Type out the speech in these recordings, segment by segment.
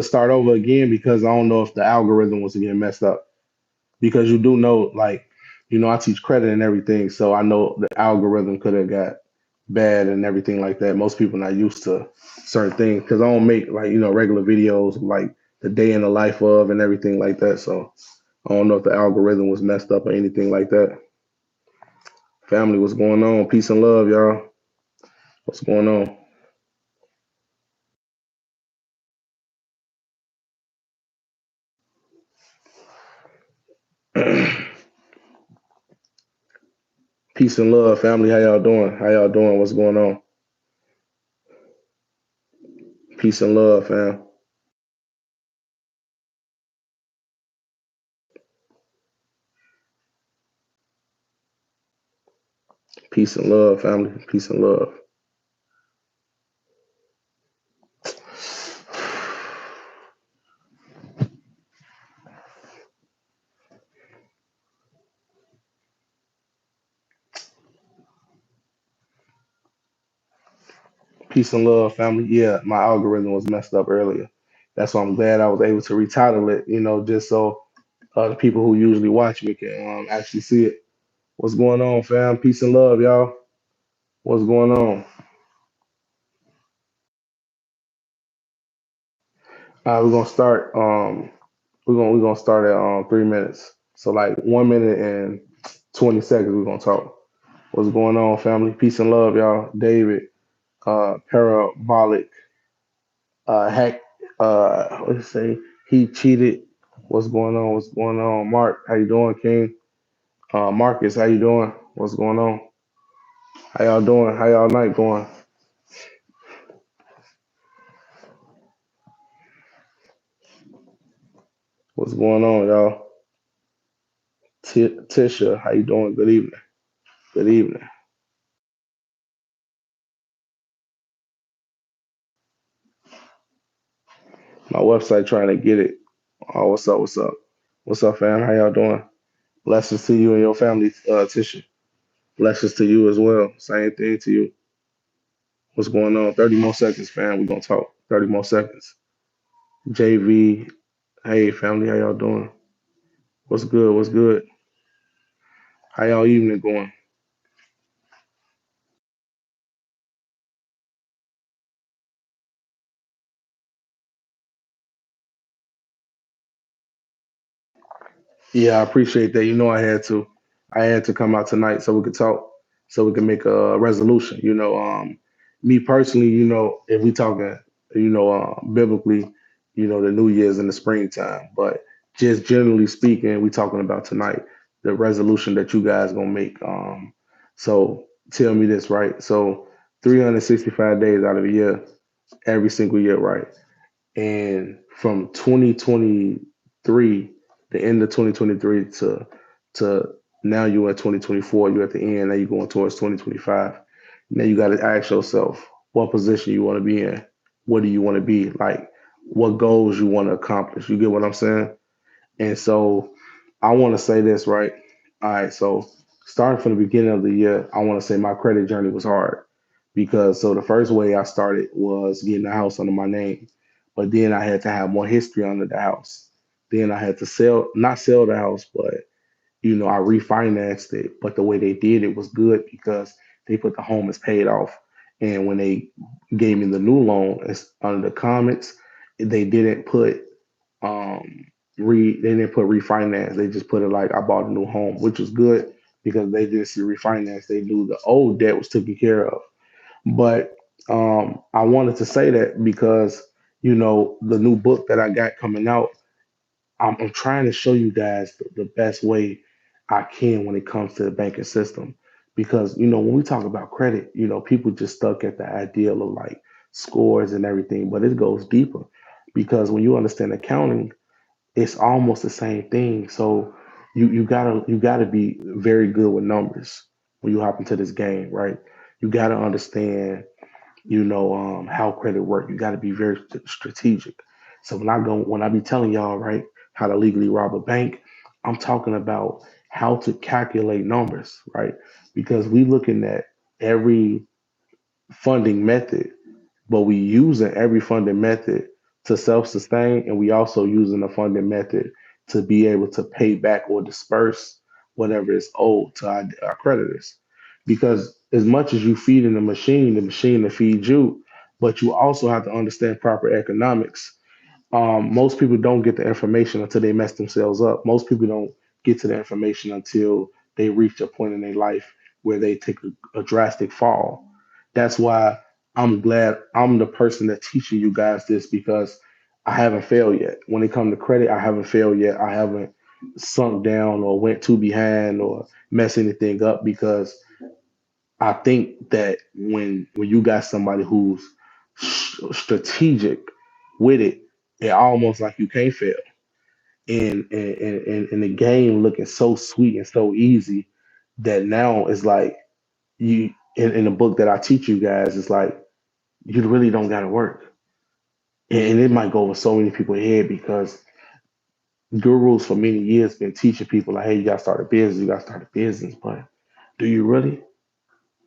start over again because I don't know if the algorithm was getting messed up. Because you do know, like, I teach credit and everything, so I know the algorithm could have got bad and everything like that. Most people not used to certain things because I don't make like regular videos like the day in the life of and everything like that. So I don't know if the algorithm was messed up or anything like that. Family, what's going on? Peace and love, y'all. What's going on? Peace and love, family. How y'all doing? How y'all doing? What's going on? Peace and love, fam. Peace and love, family. Peace and love. Peace and love, family. Yeah, my algorithm was messed up earlier. That's why I'm glad I was able to retitle it, just so the people who usually watch me can actually see it. What's going on, fam? Peace and love, y'all. What's going on? We're gonna start. We're gonna start at 3 minutes. So like 1 minute and 20 seconds. We're gonna talk. What's going on, family? Peace and love, y'all. David, parabolic, hack. What you say? He cheated. What's going on? What's going on? Mark, how you doing, King? Marcus, how you doing? What's going on? How y'all doing? How y'all night going? What's going on, y'all? Tisha, how you doing? Good evening. Good evening. My website trying to get it. Oh, what's up? What's up? What's up, fam? How y'all doing? Blessings to you and your family, Tisha. Blessings to you as well. Same thing to you. What's going on? 30 more seconds, fam. We're gonna talk. 30 more seconds. JV, hey family, how y'all doing? What's good? What's good? How y'all evening going? Yeah, I appreciate that. I had to come out tonight so we could talk, so we can make a resolution. Me personally, if we talking, biblically, the New Year's in the springtime, but just generally speaking, we talking about tonight the resolution that you guys gonna make. So tell me this, right? So 365 days out of the year, every single year, right? And from 2023, the end of 2023 to now you're at 2024, you're at the end, now you're going towards 2025. Now you got to ask yourself what position you want to be in. What do you want to be? Like what goals you want to accomplish. You get what I'm saying? And so I want to say this, right? All right, so starting from the beginning of the year, I want to say my credit journey was hard because so the first way I started was getting a house under my name, but then I had to have more history under the house. Then I had to sell, not sell the house, but I refinanced it. But the way they did it was good because they put the home as paid off. And when they gave me the new loan, it's under the comments, they didn't put um they didn't put refinance. They just put it like I bought a new home, which was good because they didn't see refinance. They knew the old debt was taken care of. But I wanted to say that because the new book that I got coming out, I'm trying to show you guys the best way I can when it comes to the banking system. Because when we talk about credit, people just stuck at the ideal of like scores and everything, but it goes deeper. Because when you understand accounting, it's almost the same thing. So you gotta be very good with numbers when you hop into this game, right? You gotta understand, how credit work. You gotta be very strategic. So when I be telling y'all, right, how to legally rob a bank, I'm talking about how to calculate numbers, right? Because we looking at every funding method, but we using every funding method to self-sustain, and we also using the funding method to be able to pay back or disperse whatever is owed to our creditors. Because as much as you feed in the machine to feed you, but you also have to understand proper economics. Most people don't get the information until they mess themselves up. Most people don't get to the information until they reach a point in their life where they take a drastic fall. That's why I'm glad I'm the person that teaching you guys this, because I haven't failed yet. When it comes to credit, I haven't failed yet. I haven't sunk down or went too behind or messed anything up, because I think that when you got somebody who's strategic with it, it almost like you can't fail. And the game looking so sweet and so easy that now it's like you in the book that I teach you guys, it's like you really don't gotta work. And it might go over so many people's head, because gurus for many years been teaching people like, hey, you gotta start a business, you gotta start a business. But do you really?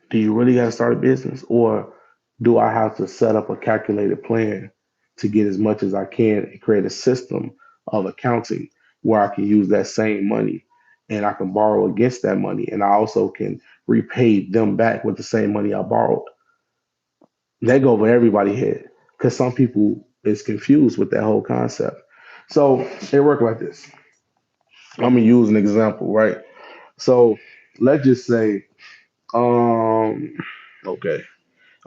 Do you really got to start a business? Or do I have to set up a calculated plan to get as much as I can and create a system of accounting where I can use that same money and I can borrow against that money, and I also can repay them back with the same money I borrowed? That go over everybody's head, because some people is confused with that whole concept. So it work like this. I'm gonna use an example, right? So let's just say, um, okay,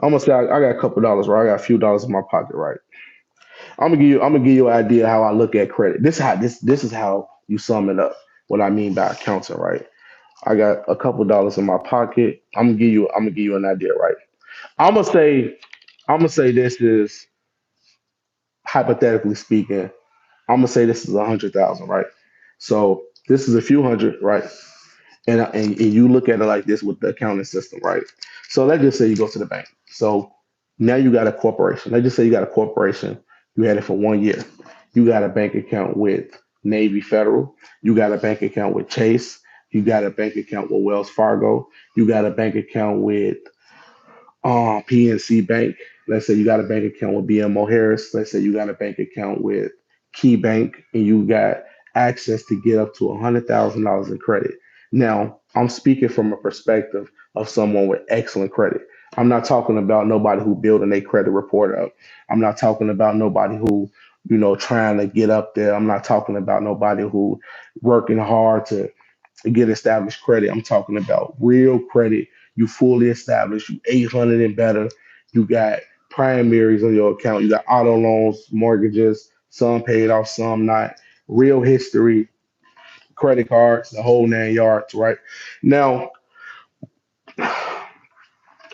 I'm gonna say I got a couple dollars, right? I got a few dollars in my pocket, right? I'm gonna give you an idea how I look at credit. This is how you sum it up. What I mean by accounting, right? I got a couple dollars in my pocket. I'm gonna give you an idea, right? I'm gonna say I'm gonna say this is, hypothetically speaking, I'm gonna say this is 100,000, right? So this is a few hundred, right? And you look at it like this with the accounting system, right? So let's just say you go to the bank. So now you got a corporation. Let's just say you got a corporation. You had it for 1 year. You got a bank account with Navy Federal. You got a bank account with Chase. You got a bank account with Wells Fargo. You got a bank account with PNC Bank. Let's say you got a bank account with BMO Harris. Let's say you got a bank account with Key Bank, and you got access to get up to $100,000 in credit. Now, I'm speaking from a perspective of someone with excellent credit. I'm not talking about nobody who building a credit report up. I'm not talking about nobody who, trying to get up there. I'm not talking about nobody who working hard to get established credit. I'm talking about real credit. You fully established, you 800 and better. You got primaries on your account. You got auto loans, mortgages, some paid off, some not. Real history, credit cards, the whole 9 yards, right? Now,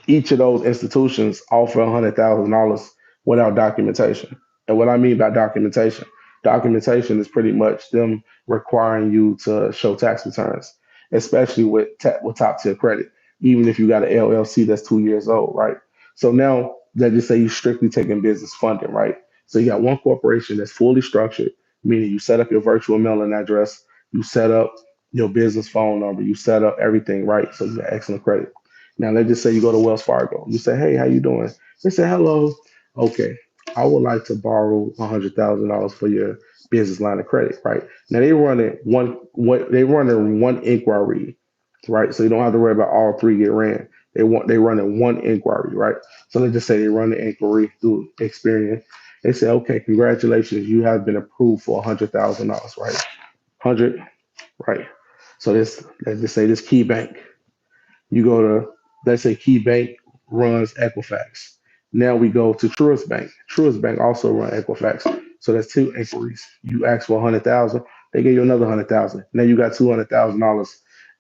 each of those institutions offer $100,000 without documentation. And what I mean by documentation, documentation is pretty much them requiring you to show tax returns, especially with top tier credit, even if you got an LLC that's 2 years old, right? So now let's just say you're strictly taking business funding, right? So you got one corporation that's fully structured, meaning you set up your virtual mailing address, you set up your business phone number, you set up everything, right? So you got excellent credit. Now let's just say you go to Wells Fargo. You say, "Hey, how you doing?" They say, "Hello." Okay, I would like to borrow $100,000 for your business line of credit. Right now, they running one inquiry, right? So you don't have to worry about all three get ran. They running one inquiry, right? So let's just say they run the inquiry through Experian. They say, "Okay, congratulations, you have been approved for $100,000, right? 100, right?" So this let's just say this key bank. You go to, let's say, Key Bank runs Equifax. Now we go to Truist Bank. Truist Bank also run Equifax. So that's two inquiries. You ask for 100,000, they give you another 100,000. Now you got $200,000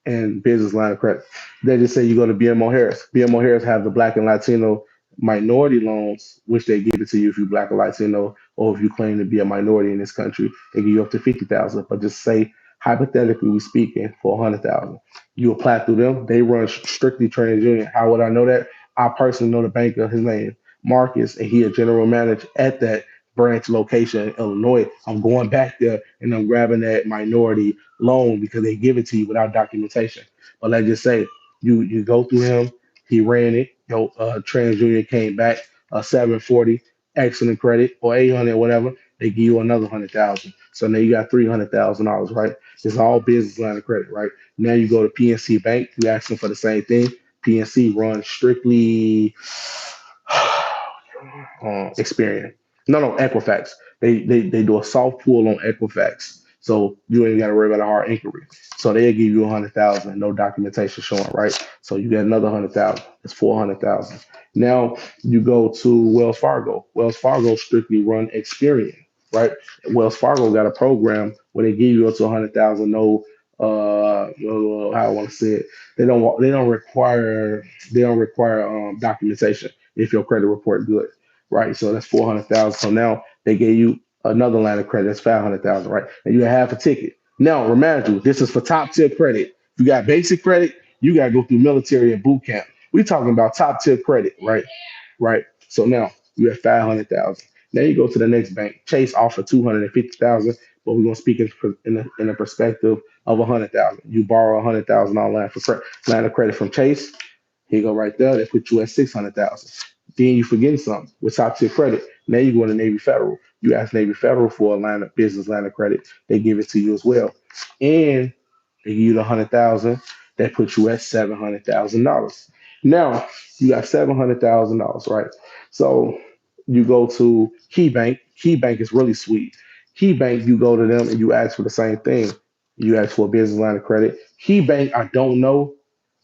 in business line of credit. They just say you go to BMO Harris. BMO Harris have the Black and Latino minority loans, which they give it to you if you Black or Latino, or if you claim to be a minority in this country, they give you up to 50,000. But just say, hypothetically, we speaking, for 100,000. You apply through them. They run strictly TransUnion. How would I know that? I personally know the banker. His name Marcus, and he a general manager at that branch location in Illinois. I'm going back there and I'm grabbing that minority loan because they give it to you without documentation. But let's just say you go through him. He ran it. TransUnion came back 740. excellent credit or 800, whatever, they give you another 100,000. So now you got $300,000, right? It's all business line of credit, right? Now you go to PNC Bank, you ask them for the same thing. PNC runs strictly Experian. No, Equifax. They do a soft pull on Equifax, so you ain't got to worry about a hard inquiry. So they'll give you 100,000, no documentation showing, right? So you get another 100,000. It's 400,000. Now you go to Wells Fargo. Wells Fargo strictly run Experian, right? Wells Fargo got a program where they give you up to 100,000, no how I want to say it. They don't require documentation if your credit report good, right? So that's 400,000. So now they gave you another line of credit. That's 500,000, right? And you have a ticket. Now, remind you, this is for top tier credit. You got basic credit. You got to go through military and boot camp. We talking about top tier credit, right? Right. So now you have 500,000. Now you go to the next bank. Chase offered 250,000, but we're gonna speak in the perspective of 100,000. You borrow 100,000 online for line of credit from Chase. Here you go right there. They put you at 600,000. Then you forgetting something with top tier credit. Now you go to Navy Federal. You ask Navy Federal for a business line of credit. They give it to you as well, and they give you the 100,000. That puts you at $700,000. Now you got $700,000, right? So you go to KeyBank. KeyBank is really sweet. KeyBank, you go to them and you ask for the same thing. You ask for a business line of credit. KeyBank, I don't know.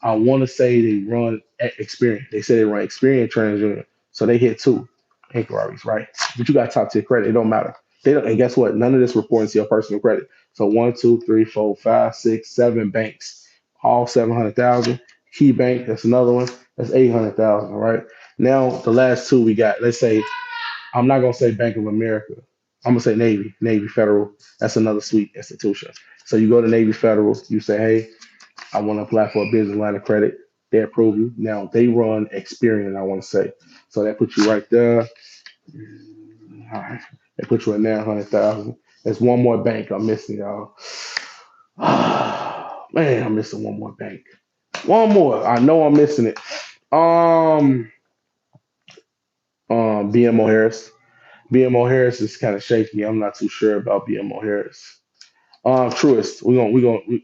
I want to say they run Experian. They say they run Experian TransUnion. So they hit two inquiries, right? But you got top tier credit. It don't matter. They don't, and guess what? None of this reporting to your personal credit. So one, two, three, four, five, six, seven banks, all 700,000. Key Bank, that's another one. That's 800,000, right? Now the last two we got. Let's say I'm not gonna say Bank of America. I'm gonna say Navy Federal. That's another sweet institution. So you go to Navy Federal. You say, hey, I want to apply for a business line of credit. They approve you. Now they run Experian, I want to say. So that puts you right there. All right. They put you in there, 100,000. There's one more bank I'm missing, y'all. Man, I'm missing one more bank. One more. I know I'm missing it. Um, BMO Harris. BMO Harris is kind of shaky. I'm not too sure about BMO Harris. Truist.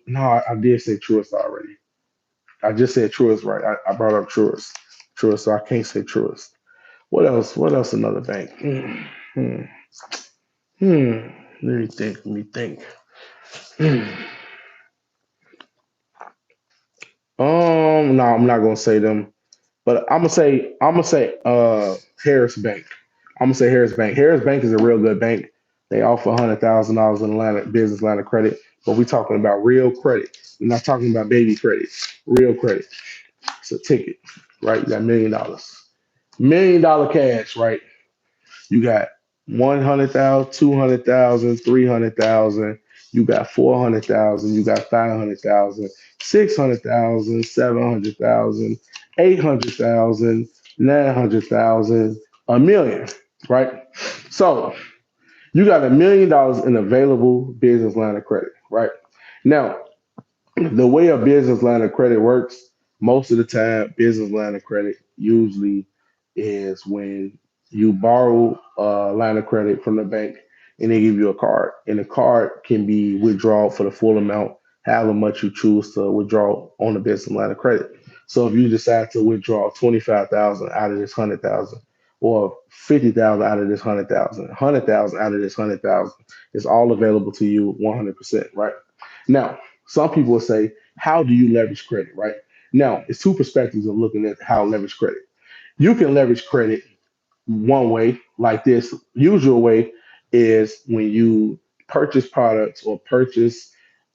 No, I did say Truist already. I just said Truist, right? I brought up Truist. Truist, so I can't say Truist. What else? What else? Another bank. Hmm. Hmm. Let me think. Let me think. Hmm. No, I'm not gonna say them, but I'm gonna say Harris Bank. I'm gonna say Harris Bank. Harris Bank is a real good bank. They offer $100,000 in business line of credit, but we're talking about real credit. We're not talking about baby credit. Real credit. It's a ticket, right? You got $1 million, $1 million cash, right? You got 100,000, 200,000, 300,000. You got 400,000. You got 500,000, 600,000, 700,000, 800,000, 900,000, a million, right? So you got $1 million in available business line of credit, right? Now, the way a business line of credit works, most of the time, business line of credit usually is when you borrow a line of credit from the bank and they give you a card. And the card can be withdrawn for the full amount, however much you choose to withdraw on the business line of credit. So if you decide to withdraw 25,000 out of this 100,000 or 50,000 out of this 100,000, 100,000 out of this 100,000, it's all available to you 100%, right? Now, some people will say, how do you leverage credit, right? Now, it's two perspectives of looking at how leverage credit. You can leverage credit one way, like this. Usual way is when you purchase products or purchase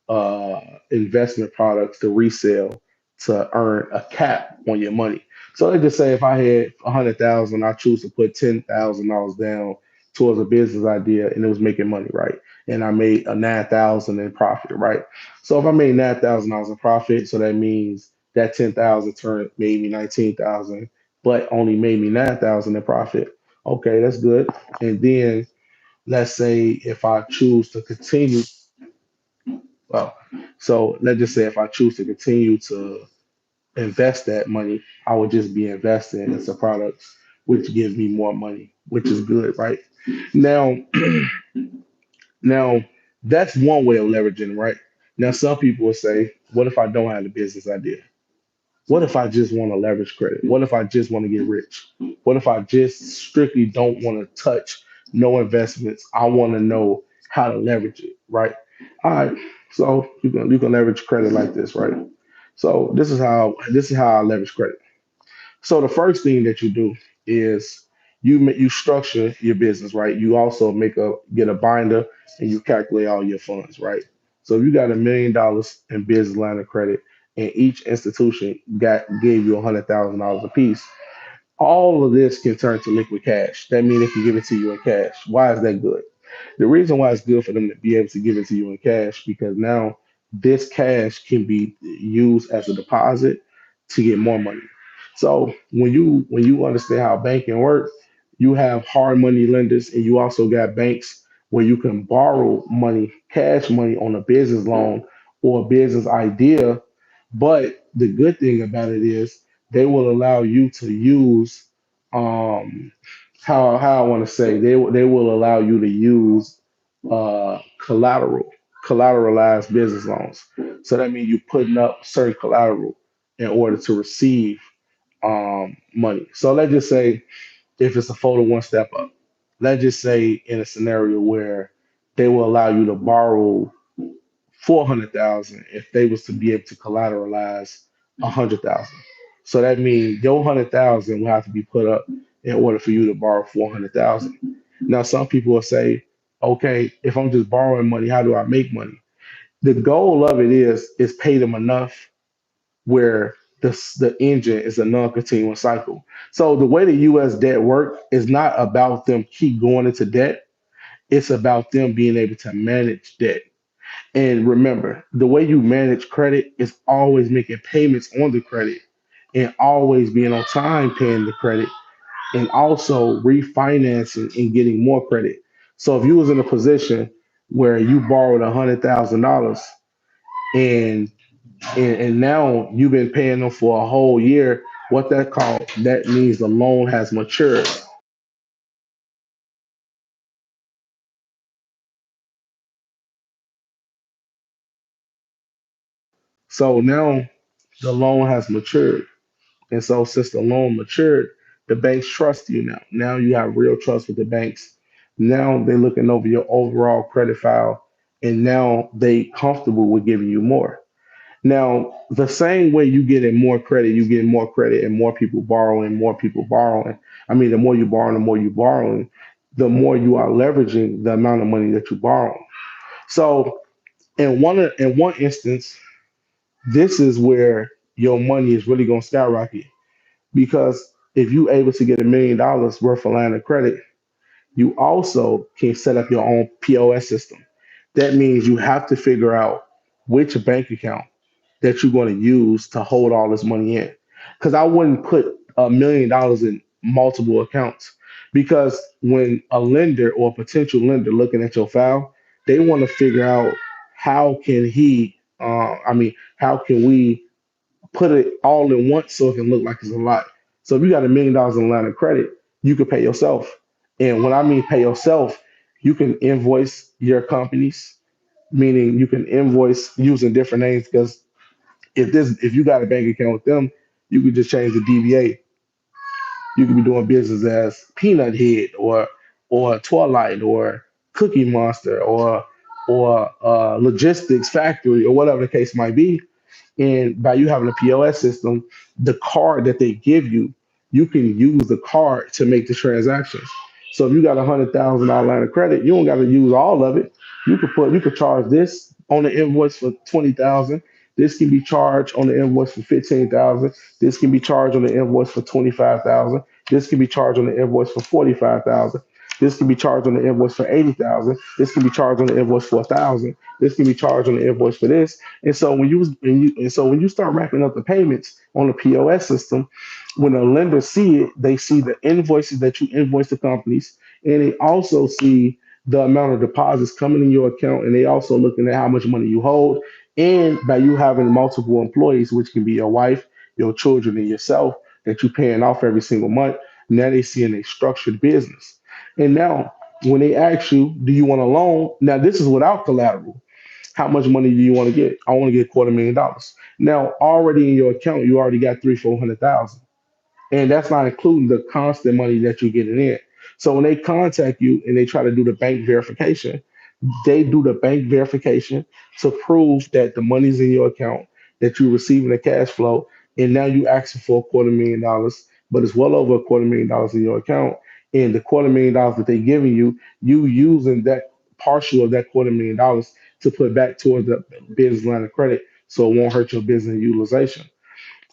uh, investment products to resell to earn a cap on your money. So let's just say if I had 100,000, I choose to put $10,000 down towards a business idea and it was making money, right? And I made a 9,000 in profit, right? So if I made $9,000 in profit, so that means that 10,000 turned made me 19,000, but only made me 9,000 in profit. Okay, that's good. And then let's say if I choose to continue, well, so let's just say if I choose to continue to invest that money, I would just be investing into products which gives me more money, which is good, right? Now, now that's one way of leveraging, right? Now, some people will say, what if I don't have a business idea? What if I just want to leverage credit? What if I just want to get rich? What if I just strictly don't want to touch no investments? I want to know how to leverage it, right? All right. So you can leverage credit like this, right? So this is how I leverage credit. So the first thing that you do is you structure your business, right? You also get a binder and you calculate all your funds, right? So if you got $1 million in business line of credit, and each institution gave you $100,000 a piece, all of this can turn to liquid cash. That means they can give it to you in cash. Why is that good? The reason why it's good for them to be able to give it to you in cash because now this cash can be used as a deposit to get more money. So when you understand how banking works, you have hard money lenders and you also got banks where you can borrow money, cash money on a business loan or a business idea. But the good thing about it is they will allow you to use um how I want to say they will allow you to use collateralized business loans. So that means you're putting up certain collateral in order to receive money. So let's just say if it's a photo one step up, let's just say in a scenario where they will allow you to borrow 400,000 if they was to be able to collateralize 100,000. So that means your 100,000 will have to be put up in order for you to borrow 400,000. Now, some people will say, okay, if I'm just borrowing money, how do I make money? The goal of it is pay them enough where the engine is a non-continuous cycle. So the way the U.S. debt work is not about them keep going into debt. It's about them being able to manage debt. And remember, the way you manage credit is always making payments on the credit and always being on time paying the credit and also refinancing and getting more credit. So if you was in a position where you borrowed $100,000 and, and now you've been paying them for a whole year, what that means the loan has matured. So now the loan has matured. And so since the loan matured, the banks trust you now. Now you have real trust with the banks. Now they're looking over your overall credit file and now they comfortable with giving you more. Now, the same way you get in more credit, you get more credit and more people borrowing. I mean, the more you borrow, the more you borrowing, the more you are leveraging the amount of money that you borrow. So in one instance, this is where your money is really gonna skyrocket. Because if you're able to get $1 million worth of line of credit, you also can set up your own POS system. That means you have to figure out which bank account that you're going to use to hold all this money in. Because I wouldn't put $1 million in multiple accounts. Because when a lender or a potential lender looking at your file, they want to figure out how can how can we put it all in once so it can look like it's a lot. So if you got $1 million in line of credit, you can pay yourself. And when I mean pay yourself, you can invoice your companies, meaning you can invoice using different names because if you got a bank account with them, you could just change the DBA. You could be doing business as Peanut Head or Twilight or Cookie Monster or Logistics Factory or whatever the case might be. And by you having a POS system, the card that they give you, you can use the card to make the transactions. So if you got $100,000 line of credit, you don't got to use all of it. You could charge this on the invoice for 20,000. This can be charged on the invoice for 15,000. This can be charged on the invoice for 25,000. This can be charged on the invoice for 45,000. This can be charged on the invoice for 80,000. This can be charged on the invoice for 1,000. This can be charged on the invoice for this. And so when you start wrapping up the payments on the POS system, when a lender see it, they see the invoices that you invoice the companies, and they also see the amount of deposits coming in your account, and they also looking at how much money you hold. And by you having multiple employees, which can be your wife, your children, and yourself, that you're paying off every single month, Now they see in a structured business. And now when they ask you, do you want a loan? Now this is without collateral. How much money do you want to get? I want to get $250,000. Now already in your account, you already got 400,000. And that's not including the constant money that you're getting in. So when they contact you and they try to do the bank verification, they do the bank verification to prove that the money's in your account, that you're receiving the cash flow, and now you asking for $250,000, but it's well over $250,000 in your account. And the $250,000 that they're giving you, you using that partial of that $250,000 to put back towards the business line of credit so it won't hurt your business utilization.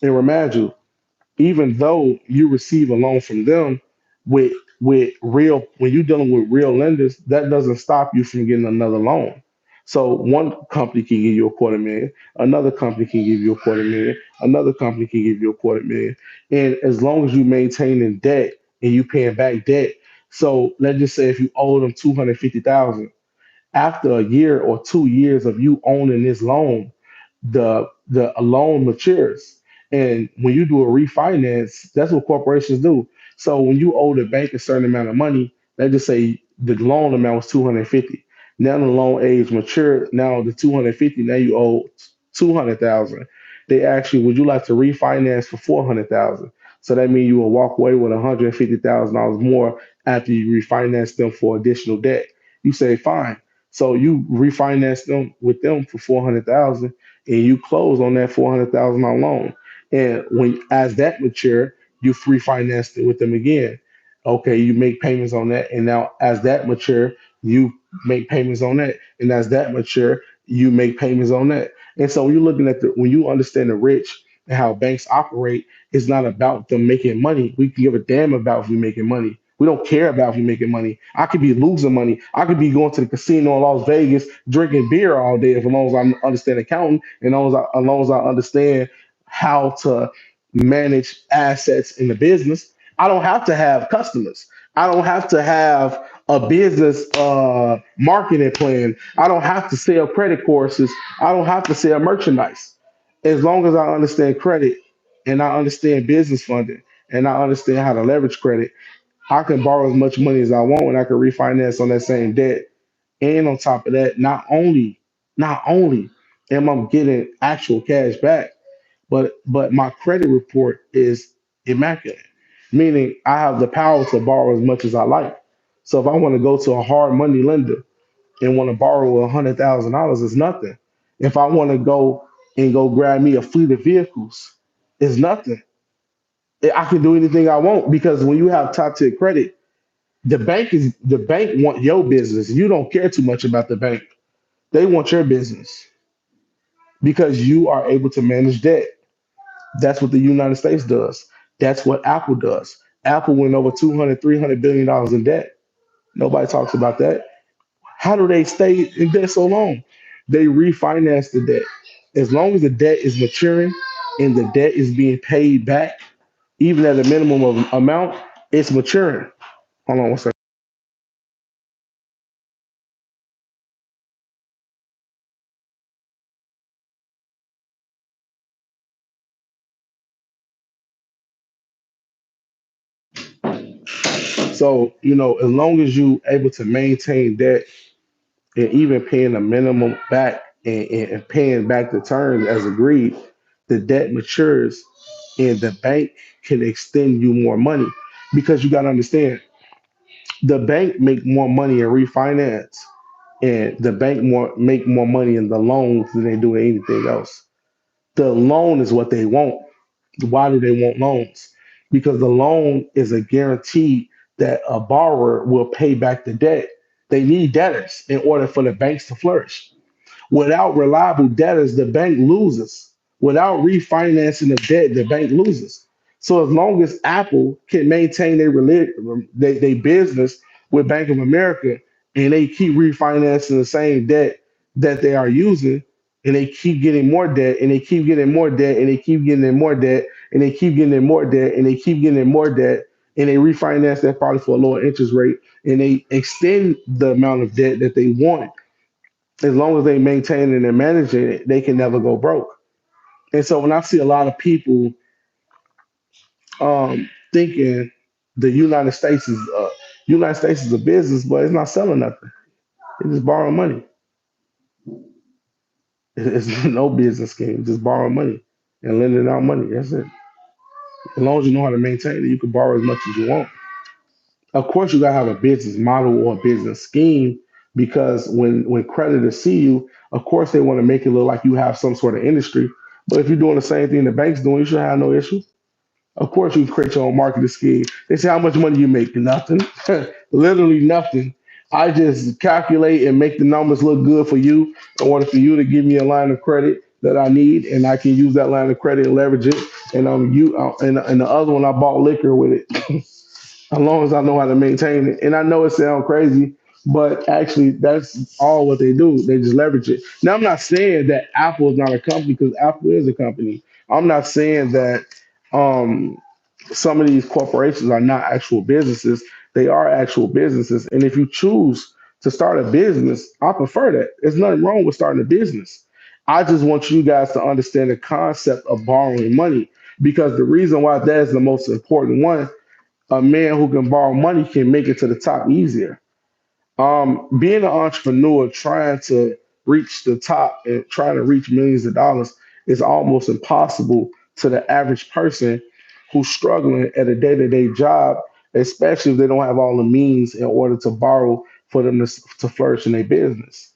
And remind you, even though you receive a loan from them with real when you're dealing with real lenders, that doesn't stop you from getting another loan. So one company can give you a 250,000, another company can give you a 250,000, another company can give you a 250,000. And as long as you maintain in debt and you paying back debt, so let's just say if you owe them 250,000, after a year or 2 years of you owning this loan, the loan matures. And when you do a refinance, that's what corporations do. So when you owe the bank a certain amount of money, let's just say the loan amount was 250. Now the loan age matured. Now the 250, now you owe 200,000. They ask you, would you like to refinance for 400,000? So that means you will walk away with $150,000 more after you refinance them for additional debt. You say, fine. So you refinance them with them for 400,000 and you close on that $400,000 loan. And when as that mature, you refinance it with them again. Okay, you make payments on that, and now as that mature, you make payments on that, and as that mature, you make payments on that. And so when you're looking at the when you understand the rich and how banks operate, it's not about them making money. We can give a damn about if we're making money. We don't care about if we're making money. I could be losing money. I could be going to the casino in Las Vegas drinking beer all day, if as long as I understand accounting and as long as I understand how to manage assets in the business. I don't have to have customers. I don't have to have a business marketing plan. I don't have to sell credit courses. I don't have to sell merchandise. As long as I understand credit and I understand business funding and I understand how to leverage credit, I can borrow as much money as I want and I can refinance on that same debt. And on top of that, not only am I getting actual cash back, but my credit report is immaculate, meaning I have the power to borrow as much as I like. So if I want to go to a hard money lender and want to borrow $100,000, it's nothing. If I want to go grab me a fleet of vehicles, it's nothing. I can do anything I want because when you have top tier credit, the bank want your business. You don't care too much about the bank. They want your business because you are able to manage debt. That's what the United States does. That's what Apple does. Apple went over 200, $300 billion in debt. Nobody talks about that. How do they stay in debt so long? They refinance the debt. As long as the debt is maturing and the debt is being paid back, even at a minimum of amount, it's maturing. Hold on one second. So, as long as you able to maintain debt and even paying a minimum back and paying back the terms as agreed, the debt matures and the bank can extend you more money because you got to understand the bank make more money in refinance and the bank make more money in the loans than they do anything else. The loan is what they want. Why do they want loans? Because the loan is a guarantee that a borrower will pay back the debt. They need debtors in order for the banks to flourish. Without reliable debtors, the bank loses. Without refinancing the debt, the bank loses. So as long as Apple can maintain their business with Bank of America and they keep refinancing the same debt that they are using, and they keep getting more debt, and they keep getting more debt, and they keep getting in more debt, and they keep getting in more debt, and they keep getting in more debt, and they refinance that probably for a lower interest rate, and they extend the amount of debt that they want as long as they maintain it and managing it, they can never go broke. And so when I see a lot of people thinking The United States is a business, but it's not selling nothing. It's just borrowing money. It's no business scheme. Just borrowing money and lending out money. That's it. As long as you know how to maintain it, you can borrow as much as you want. Of course, you gotta have a business model or a business scheme because when creditors see you, of course they want to make it look like you have some sort of industry. But if you're doing the same thing the bank's doing, you should have no issue. Of course, you can create your own marketing scheme. They say how much money you make? Nothing, literally nothing. I just calculate and make the numbers look good for you in order for you to give me a line of credit that I need, and I can use that line of credit and leverage it. And and the other one I bought liquor with it. As long as I know how to maintain it. And I know it sounds crazy, but actually that's all what they do. They just leverage it. Now I'm not saying that Apple is not a company because Apple is a company. I'm not saying that um, some of these corporations are not actual businesses. They are actual businesses. And if you choose to start a business, I prefer that. There's nothing wrong with starting a business. I just want you guys to understand the concept of borrowing money because the reason why that is the most important one, a man who can borrow money can make it to the top easier. Being an entrepreneur, trying to reach the top and trying to reach millions of dollars is almost impossible to the average person who's struggling at a day-to-day job, especially if they don't have all the means in order to borrow for them to flourish in their business.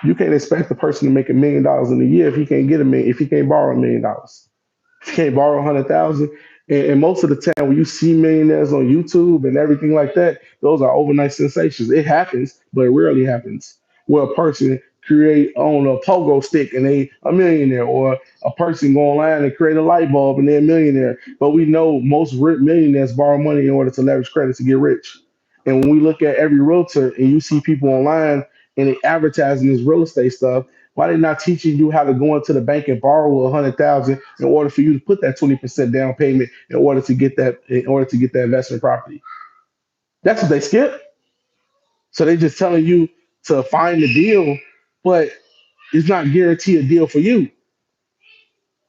You can't expect the person to make $1 million in a year if he can't get a million, if he can't borrow $1 million. You can't borrow 100,000. And most of the time, when you see millionaires on YouTube and everything like that, those are overnight sensations. It happens, but it rarely happens. Where a person create on a pogo stick and they a millionaire, or a person go online and create a light bulb and they're a millionaire. But we know most millionaires borrow money in order to leverage credit to get rich. And when we look at every realtor and you see people online and they advertising this real estate stuff, why they not teaching you how to go into the bank and borrow 100,000 in order for you to put that 20% down payment in order to get that investment property? That's what they skip. So they just telling you to find the deal, but it's not guaranteed a deal for you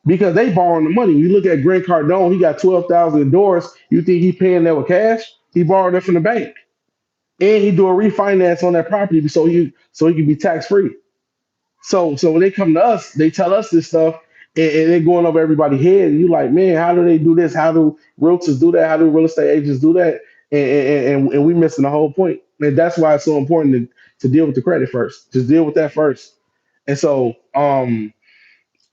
because they borrowing the money. You look at Grant Cardone, he got 12,000 dollars. You think he paying that with cash? He borrowed that from the bank, and he do a refinance on that property so he can be tax free. So when they come to us, they tell us this stuff, and they're going over everybody's head. And you like, man, how do they do this? How do realtors do that? How do real estate agents do that? And we missing the whole point. And that's why it's so important to deal with the credit first. Just deal with that first. And so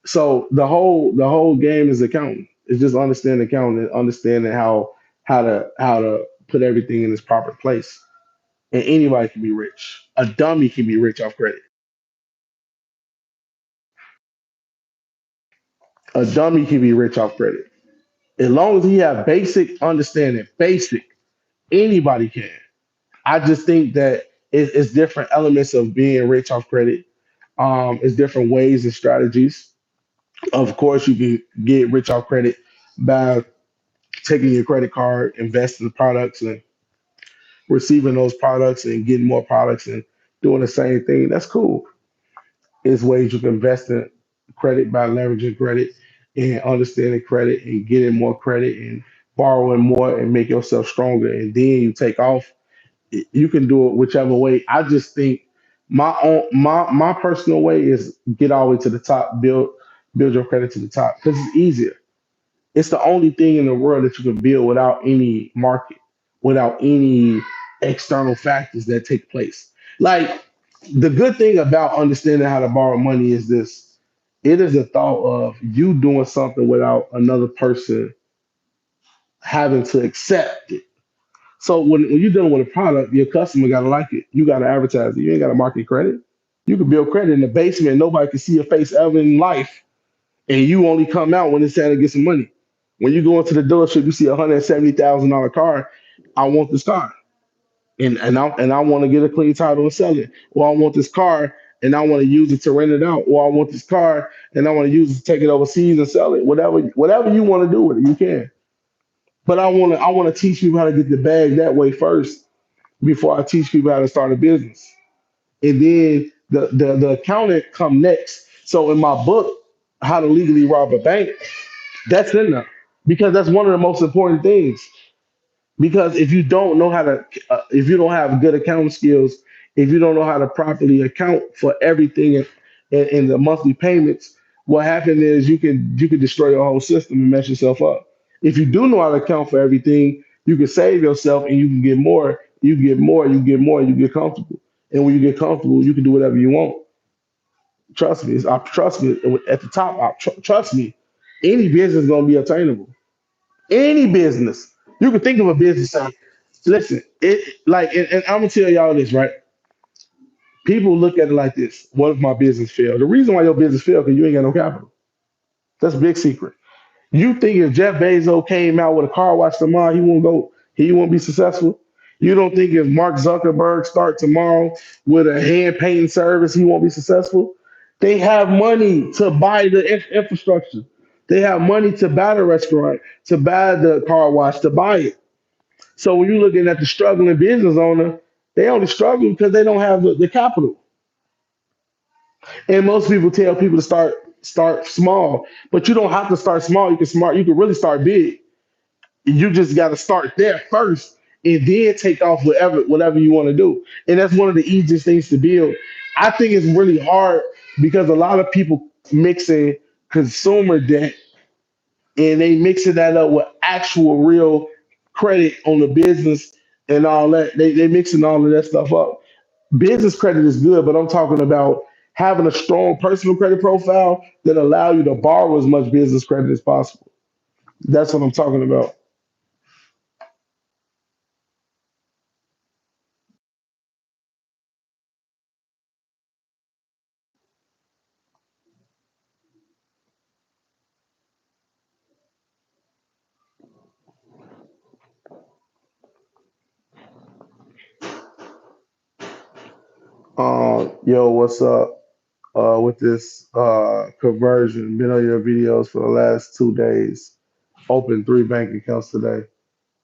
the whole game is accounting. It's just understanding accounting and understanding how to put everything in its proper place. And anybody can be rich. A dummy can be rich off credit. A dummy can be rich off credit. As long as he have basic understanding, basic, anybody can. I just think that it's different elements of being rich off credit. It's different ways and strategies. Of course, you can get rich off credit by taking your credit card, investing in products, and receiving those products and getting more products and doing the same thing. That's cool. Is ways you can invest in credit by leveraging credit and understanding credit and getting more credit and borrowing more and make yourself stronger. And then you take off. You can do it whichever way. I just think my personal way is get all the way to the top, build your credit to the top because it's easier. It's the only thing in the world that you can build without any market, without any external factors that take place. Like the good thing about understanding how to borrow money is this: it is a thought of you doing something without another person having to accept it. So when you're dealing with a product, your customer gotta like it. You gotta advertise it. You ain't gotta market credit. You can build credit in the basement. Nobody can see your face ever in life, and you only come out when it's time to get some money. When you go into the dealership, you see $170,000 car. I want this car, and I want to get a clean title and sell it. Or I want this car, and I want to use it to rent it out. Or I want this car, and I want to use it to take it overseas and sell it. Whatever you want to do with it, you can. But I want to teach people how to get the bag that way first before I teach people how to start a business. And then the accountant come next. So in my book, How to Legally Rob a Bank, that's in there because that's one of the most important things. Because if you don't know how to, if you don't have good accounting skills, if you don't know how to properly account for everything in the monthly payments, what happens is you can destroy your whole system and mess yourself up. If you do know how to account for everything, you can save yourself and you can get more. You get more. You get more. You get comfortable. And when you get comfortable, you can do whatever you want. Trust me. Trust me. At the top, trust me. Any business is gonna be attainable. Any business. You can think of a business. Say, listen, it like, and I'm gonna tell y'all this, right? People look at it like this: what if my business fail? The reason why your business failed because you ain't got no capital. That's a big secret. You think if Jeff Bezos came out with a car wash tomorrow, he won't be successful? You don't think if Mark Zuckerberg start tomorrow with a hand painting service, he won't be successful? They have money to buy the infrastructure. They have money to buy the restaurant, to buy the car wash, to buy it. So when you're looking at the struggling business owner, they only struggle because they don't have the capital. And most people tell people to start small, but you don't have to start small. You can really start big. You just got to start there first, and then take off whatever you want to do. And that's one of the easiest things to build. I think it's really hard because a lot of people mixing consumer debt and they mixing that up with actual real credit on the business and all that. They mixing all of that stuff up. Business credit is good, but I'm talking about having a strong personal credit profile that allow you to borrow as much business credit as possible. That's what I'm talking about. Yo, what's up? With this conversion, been on your videos for the last 2 days. Opened 3 bank accounts today.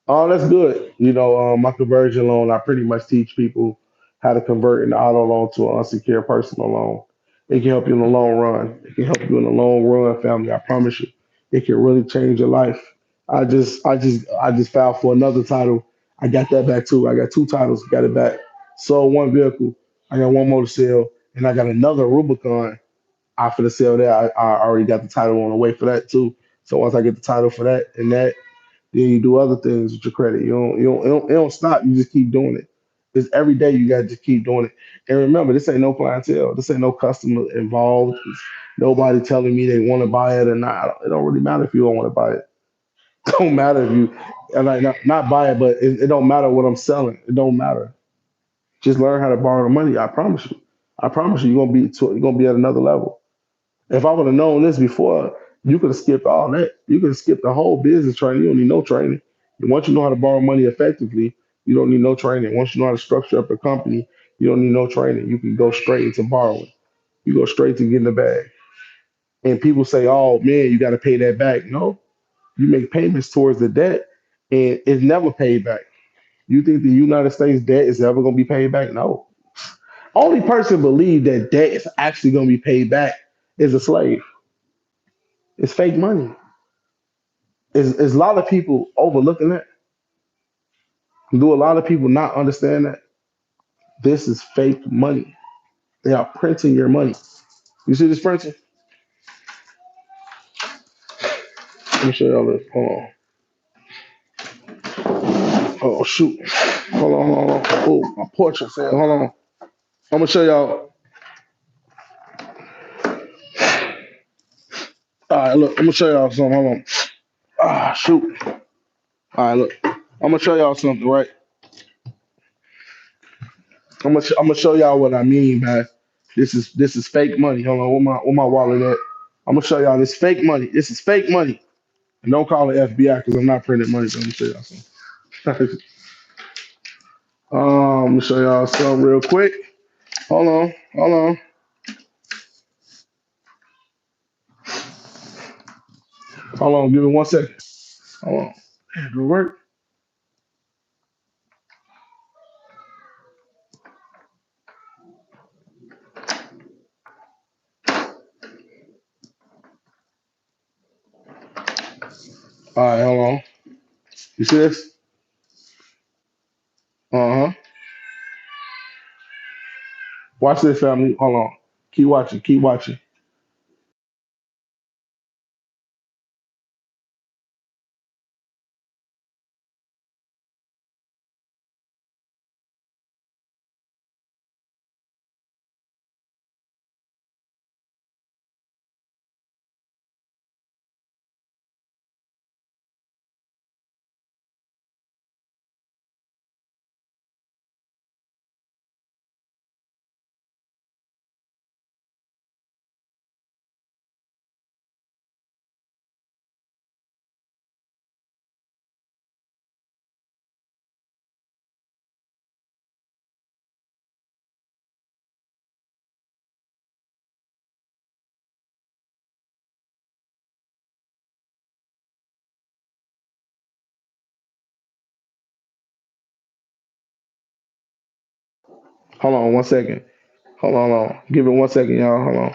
Oh, that's good. My conversion loan, I pretty much teach people how to convert an auto loan to an unsecured personal loan. It can help you in the long run. It can help you in the long run, family. I promise you, it can really change your life. I just filed for another title. I got that back too. I got 2 titles, got it back. Sold 1 vehicle. I got one more to sell, and I got another Rubicon. I finna sell that. I already got the title on the way for that too. So once I get the title for that and that, then you do other things with your credit. It don't stop. You just keep doing it. It's every day you got to just keep doing it. And remember, this ain't no clientele. This ain't no customer involved. It's nobody telling me they want to buy it or not. It don't really matter if you don't want to buy it. It don't matter if you and like not buy it, but it don't matter what I'm selling. It don't matter. Just learn how to borrow the money. I promise you. I promise you, you're gonna be at another level. If I would have known this before, you could have skipped all that. You could have skipped the whole business training. You don't need no training. And once you know how to borrow money effectively, you don't need no training. Once you know how to structure up a company, you don't need no training. You can go straight into borrowing. You go straight to getting the bag. And people say, "Oh man, you got to pay that back." No, you make payments towards the debt, and it's never paid back. You think the United States debt is ever going to be paid back? No. Only person believe that debt is actually going to be paid back is a slave. It's fake money. Is a lot of people overlooking that? Do a lot of people not understand that this is fake money? They are printing your money. You see this printing? Let me show y'all this. Hold on. Oh shoot. Hold on. Oh, my portrait failed. Hold on. I'm gonna show y'all. All right, look. I'm gonna show y'all something. Hold on. Ah, shoot. All right, look. I'm gonna show y'all something, right? I'm gonna show y'all what I mean by this is fake money. Hold on. Where my wallet at? I'm gonna show y'all this fake money. This is fake money. And don't call it FBI because I'm not printing money. So let me show y'all something. Let me show y'all something real quick. Hold on. Give me 1 second. Hold on. Do it work? All right, hold on. You see this? Watch this, family. Hold on. Keep watching. Keep watching. Hold on 1 second. Hold on. Give it 1 second, y'all. Hold on.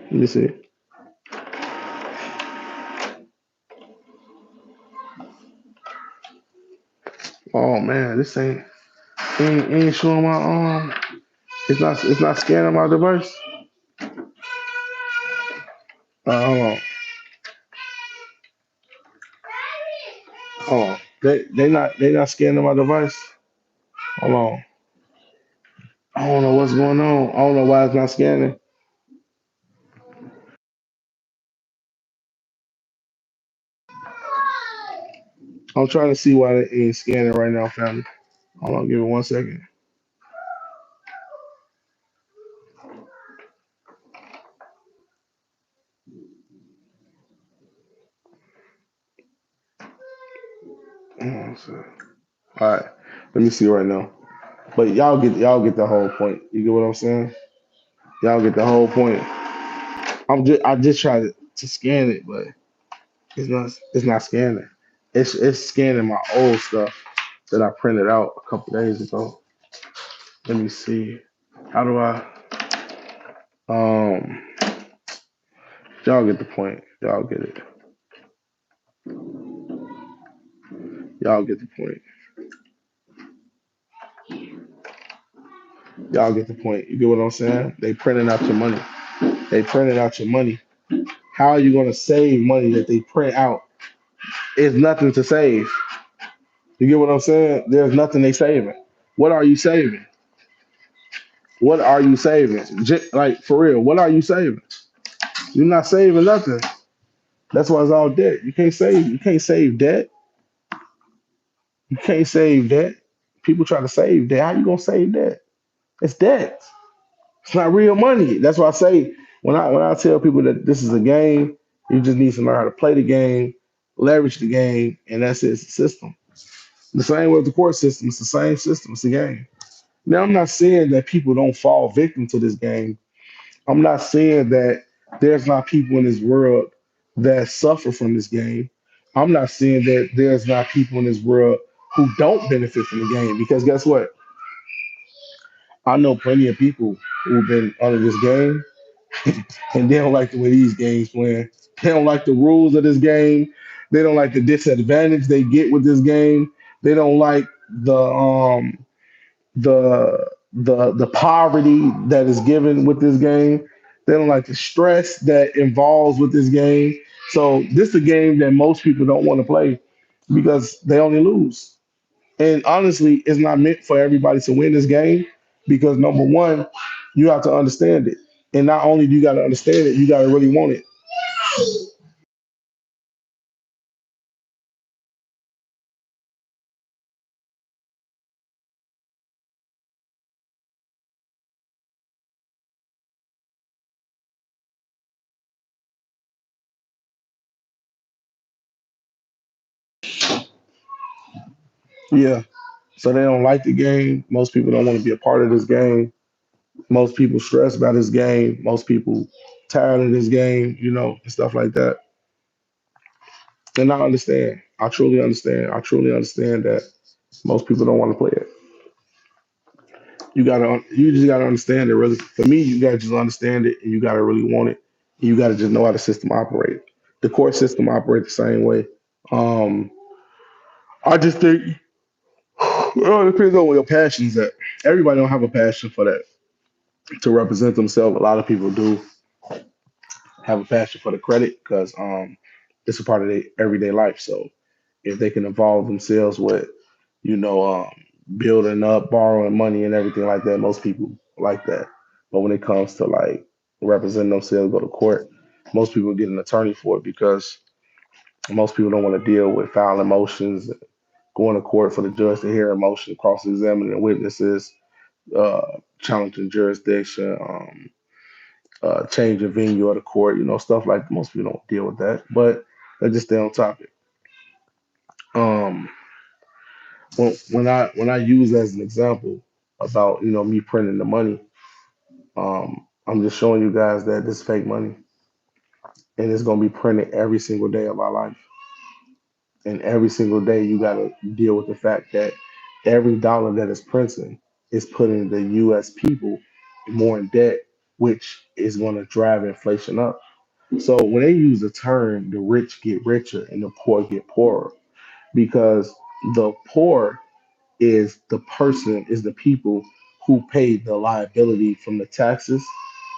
Let me see. Oh man, this ain't showing my it's not scanning my device. Hold on. Hold on. They not scanning my device. Hold on. I don't know what's going on. I don't know why it's not scanning. I'm trying to see why it ain't scanning right now, family. Hold on, give it 1 second. So, all right, let me see right now. But y'all get the whole point. You get what I'm saying? Y'all get the whole point. I just tried to scan it, but it's not scanning. It's scanning my old stuff that I printed out a couple days ago. Let me see. How do I um y'all get the point. Y'all get it. Y'all get the point. Y'all get the point. You get what I'm saying? They printing out your money. They printed out your money. How are you gonna save money that they print out? It's nothing to save. You get what I'm saying? There's nothing they saving. What are you saving? What are you saving? Like for real, what are you saving? You're not saving nothing. That's why it's all debt. You can't save. You can't save debt. You can't save debt. People try to save debt. How you gonna save debt? It's debt. It's not real money. That's why I say when I tell people that this is a game, you just need to learn how to play the game, leverage the game, and that's it. It's a system. The same with the court system. It's the same system. It's a game. Now I'm not saying that people don't fall victim to this game. I'm not saying that there's not people in this world that suffer from this game. I'm not saying that there's not people in this world who don't benefit from the game because guess what? I know plenty of people who've been under this game and they don't like the way these games playing. They don't like the rules of this game. They don't like the disadvantage they get with this game. They don't like the poverty that is given with this game. They don't like the stress that involves with this game. So this is a game that most people don't want to play because they only lose. And honestly, it's not meant for everybody to win this game because number one, you have to understand it. And not only do you got to understand it, you got to really want it. Yeah. So they don't like the game. Most people don't want to be a part of this game. Most people stress about this game. Most people tired of this game, and stuff like that. And I understand. I truly understand. I truly understand that most people don't want to play it. You just gotta understand it. Really, for me, you gotta just understand it, and you gotta really want it. And you gotta just know how the system operates. The court system operates the same way. Um, I just think well, it depends on where your passion's at. Everybody don't have a passion for that to represent themselves. A lot of people do have a passion for the credit because it's a part of their everyday life. So if they can involve themselves with, you know, building up, borrowing money and everything like that, most people like that. But when it comes to like representing themselves, go to court, most people get an attorney for it because most people don't want to deal with filing motions, going to court for the judge to hear a motion, cross-examining witnesses, uh, challenging jurisdiction, changing venue of the court, stuff like most people don't deal with that. But let's just stay on topic. Um, when I use as an example about me printing the money, I'm just showing you guys that this fake money and it's gonna be printed every single day of our life, and every single day you gotta deal with the fact that every dollar that is printing is putting the U.S. people more in debt, which is going to drive inflation up. So when they use the term "the rich get richer and the poor get poorer," because the poor is the people who pay the liability from the taxes,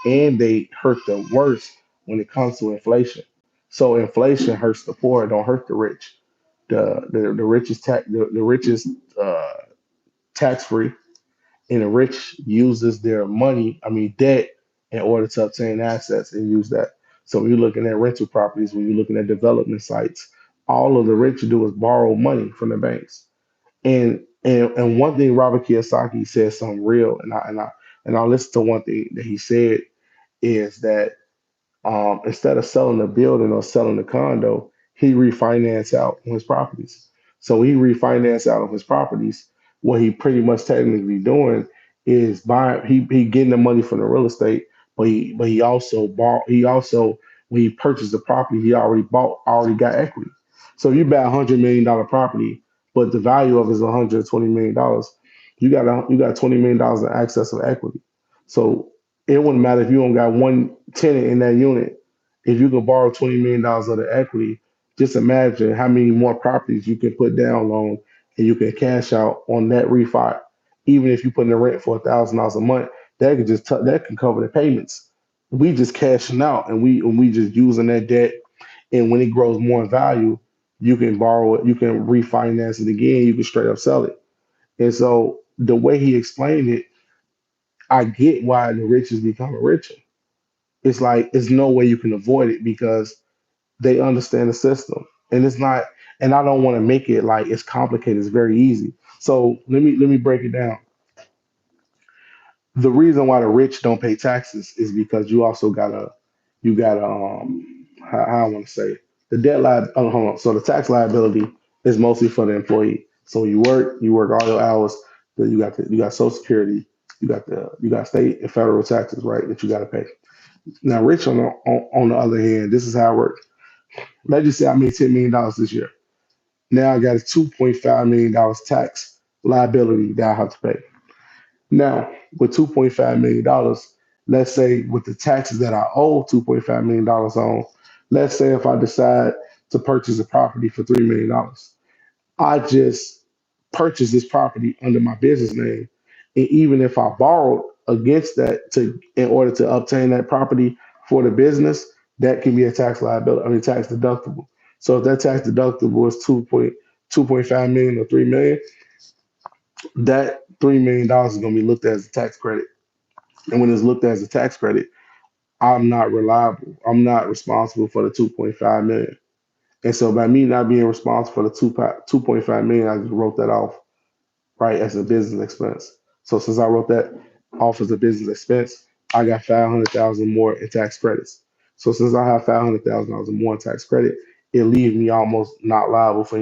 and they hurt the worst when it comes to inflation. So inflation hurts the poor, it don't hurt the rich. The richest the richest uh, tax free, and the rich uses their money, I mean debt, in order to obtain assets and use that. So when you're looking at rental properties, when you're looking at development sites, all of the rich do is borrow money from the banks. And one thing Robert Kiyosaki said something real, and I listened to one thing that he said is that instead of selling the building or selling the condo, he refinanced out on his properties. So he refinanced out of his properties. What he pretty much technically doing is buying. He getting the money from the real estate, but he also bought. He also when he purchased the property, he already got equity. So you buy $100 million property, but the value of it is $120 million. You got $20 million in excess of equity. So it wouldn't matter if you don't got one tenant in that unit. If you can borrow $20 million of the equity, just imagine how many more properties you can put down on and you can cash out on that refi. Even if you put in the rent for $1,000 a month, that can cover the payments. We just cashing out and we just using that debt. And when it grows more in value, you can borrow it, you can refinance it again, you can straight up sell it. And so the way he explained it, I get why the rich is becoming richer. It's like it's no way you can avoid it because they understand the system. And it's not, and I don't want to make it like it's complicated. It's very easy. So let me break it down. The reason why the rich don't pay taxes is because you gotta how I want to say it. The debt li oh, hold on. So the tax liability is mostly for the employee. So you work all your hours, then you got Social Security, you got state and federal taxes, right, that you gotta pay. Now, rich on the other hand, this is how it works. Let's just say I made $10 million this year. Now I got a $2.5 million tax liability that I have to pay. Now, with $2.5 million, let's say with the taxes that I owe $2.5 million on, let's say if I decide to purchase a property for $3 million, I just purchased this property under my business name. And even if I borrowed against that to in order to obtain that property for the business, that can be a tax liability, I mean tax deductible. So if that tax deductible is 2.5 million or 3 million, that $3 million is gonna be looked at as a tax credit. And when it's looked at as a tax credit, I'm not reliable. I'm not responsible for the 2.5 million. And so by me not being responsible for the 2.5 million, I just wrote that off, right, as a business expense. So since I wrote that off as a business expense, I got 500,000 more in tax credits. So since I have $500,000 more in tax credit, it leaves me almost not liable for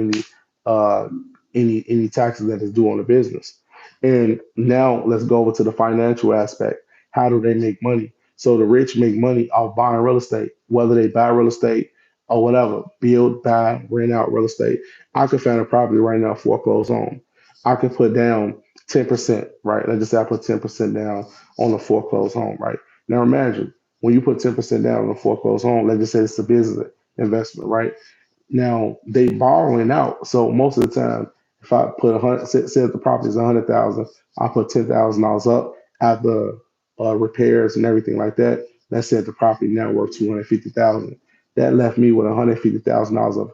uh any taxes that is due on the business. And now let's go over to the financial aspect. How do they make money? So the rich make money off buying real estate, whether they buy real estate or whatever, build, buy, rent out real estate. I could find a property right now foreclosed on. I can put down 10%, right? Let's just say I put 10% down on a foreclosed home, right? Now imagine when you put 10% down on a foreclosed home, let's just say it's a business. investment, right? Now they borrowing out. So most of the time, if I put 100, say if the property is 100,000, I put $10,000 up after repairs and everything like that. Let's say the property now worth 250,000. That left me with $150,000 of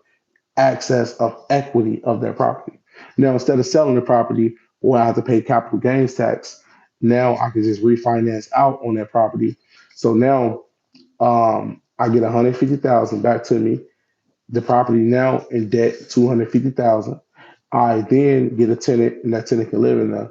access of equity of that property. Now instead of selling the property where I have to pay capital gains tax, now I can just refinance out on that property. So now I get 150,000 back to me. The property now in debt 250,000. I then get a tenant, and that tenant can live in there,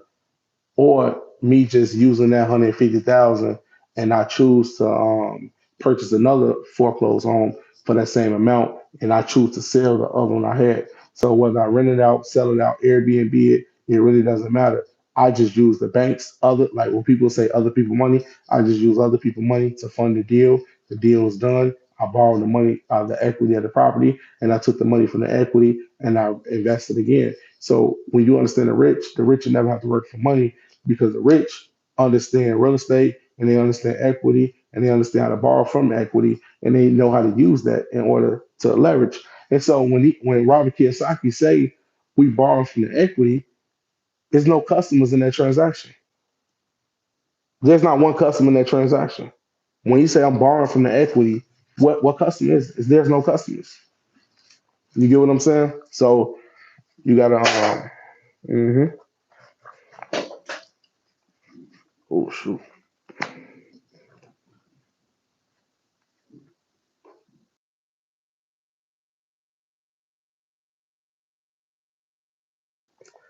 or me just using that 150,000 and I choose to purchase another foreclosed home for that same amount, and I choose to sell the other one I had. So whether I rent it out, sell it out, Airbnb it, it really doesn't matter. I just use the bank's other, like when people say other people money, I just use other people money to fund the deal. The deal is done. I borrowed the money out of the equity of the property, and I took the money from the equity and I invested again. So when you understand the rich never have to work for money because the rich understand real estate and they understand equity and they understand how to borrow from equity and they know how to use that in order to leverage. And so when Robert Kiyosaki say we borrow from the equity, there's no customers in that transaction. There's not one customer in that transaction. When you say I'm borrowing from the equity, what customer is there's no customers. You get what I'm saying? So you gotta mhm. Oh shoot.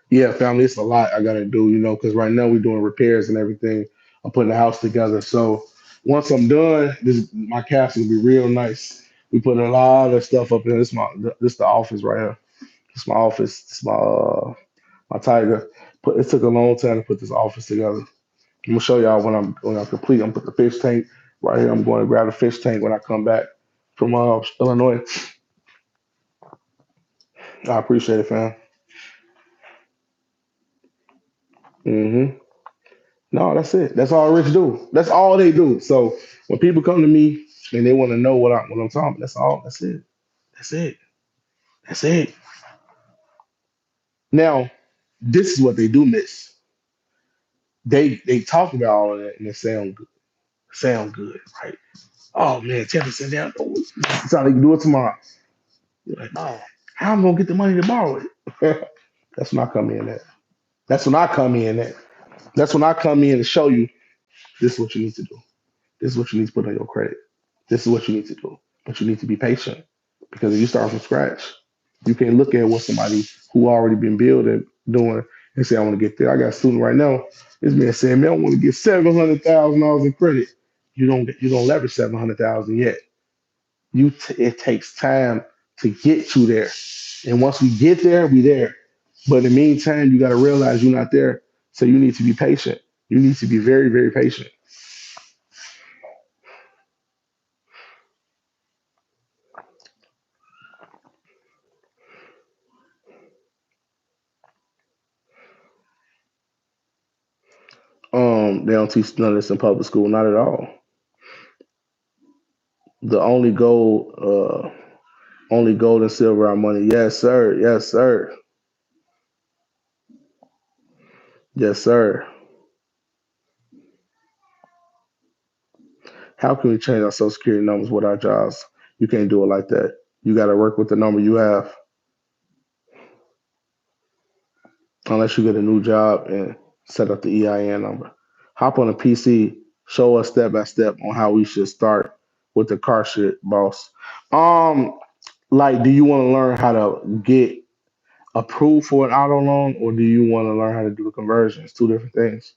Yeah, family, it's a lot I gotta do, because right now we're doing repairs and everything. I'm putting the house together. So once I'm done, my castle will be real nice. We put a lot of stuff up in here. This the office right here. This my office. This my tiger. It took a long time to put this office together. I'm gonna show y'all when I'm complete. I'm gonna put the fish tank right here. I'm going to grab the fish tank when I come back from Illinois. I appreciate it, fam. Hmm. No, that's it. That's all rich do. That's all they do. So when people come to me and they want to know what I'm talking about, that's all. That's it. That's it. That's it. Now, this is what they do miss. They talk about all of that and it sound good, right? Oh man, 10% down. Oh, that's how they can do it tomorrow. You're like, oh, how am I gonna get the money to borrow it? That's when I come in at. That's when I come in at. That's when I come in to show you this is what you need to do. This is what you need to put on your credit. This is what you need to do. But you need to be patient because if you start from scratch, you can't look at what somebody who already been building doing and say, I want to get there. I got a student right now. This man saying, man, I want to get $700,000 in credit. You don't leverage 700,000 yet. It takes time to get you there. And once we get there, we there. But in the meantime, you got to realize you're not there. So you need to be patient. You need to be very, very patient. They don't teach none of this in public school, not at all. The only gold and silver are money. Yes, sir. Yes, sir. Yes, sir. How can we change our social security numbers with our jobs? You can't do it like that. You got to work with the number you have, unless you get a new job and set up the EIN number. Hop on a PC, show us step by step on how we should start with the car shit, boss. Um, like, do you want to learn how to get approved for an auto loan, or do you want to learn how to do the conversion? It's two different things.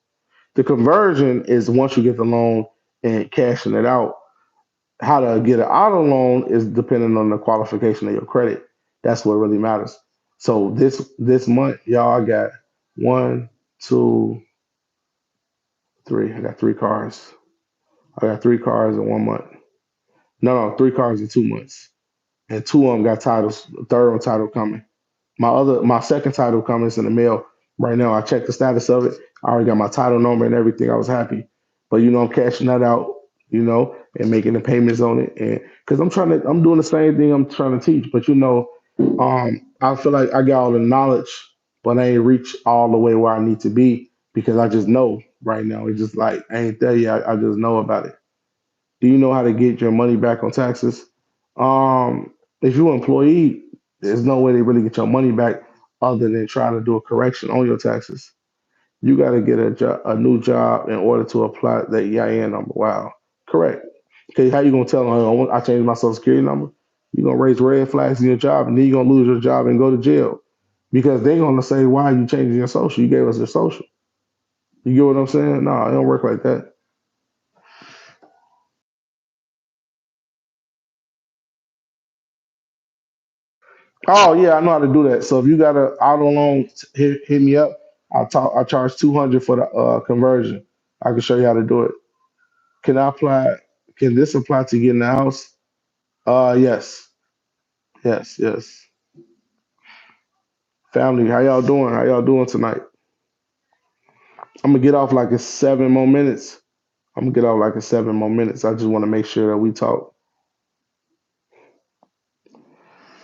The conversion is once you get the loan and cashing it out. How to get an auto loan is depending on the qualification of your credit. That's what really matters. So this month, y'all, I got one, two, three. I got three cars. I got three cars in 1 month. No, three cars in 2 months. And two of them got titles. The third one title coming. My second title coming is in the mail right now. I checked the status of it. I already got my title number and everything. I was happy. But I'm cashing that out, you know. and making the payments on it. And because I'm doing the same thing I'm trying to teach, but I feel like I got all the knowledge, but I ain't reached all the way where I need to be because I just know right now. It's just like I ain't there yet. I just know about it. Do you know how to get your money back on taxes? If you're an employee, there's no way to really get your money back other than trying to do a correction on your taxes. You got to get a new job in order to apply the EIN number. Wow, correct. Okay, how you gonna tell them? "Oh, I changed my social security number"? You're gonna raise red flags in your job, and then you're gonna lose your job and go to jail because they're gonna say, "Why are you changing your social? You gave us your social." You get what I'm saying? No, it don't work like that. Oh yeah, I know how to do that. So if you got a auto loan, hit me up. I charge 200 for the conversion. I can show you how to do it. Can I apply? Can this apply to getting the house? Yes, yes. Family, how y'all doing? How y'all doing tonight? I'm gonna get off like in 7 more minutes. I'm gonna get off like in 7 more minutes. I just want to make sure that we talk.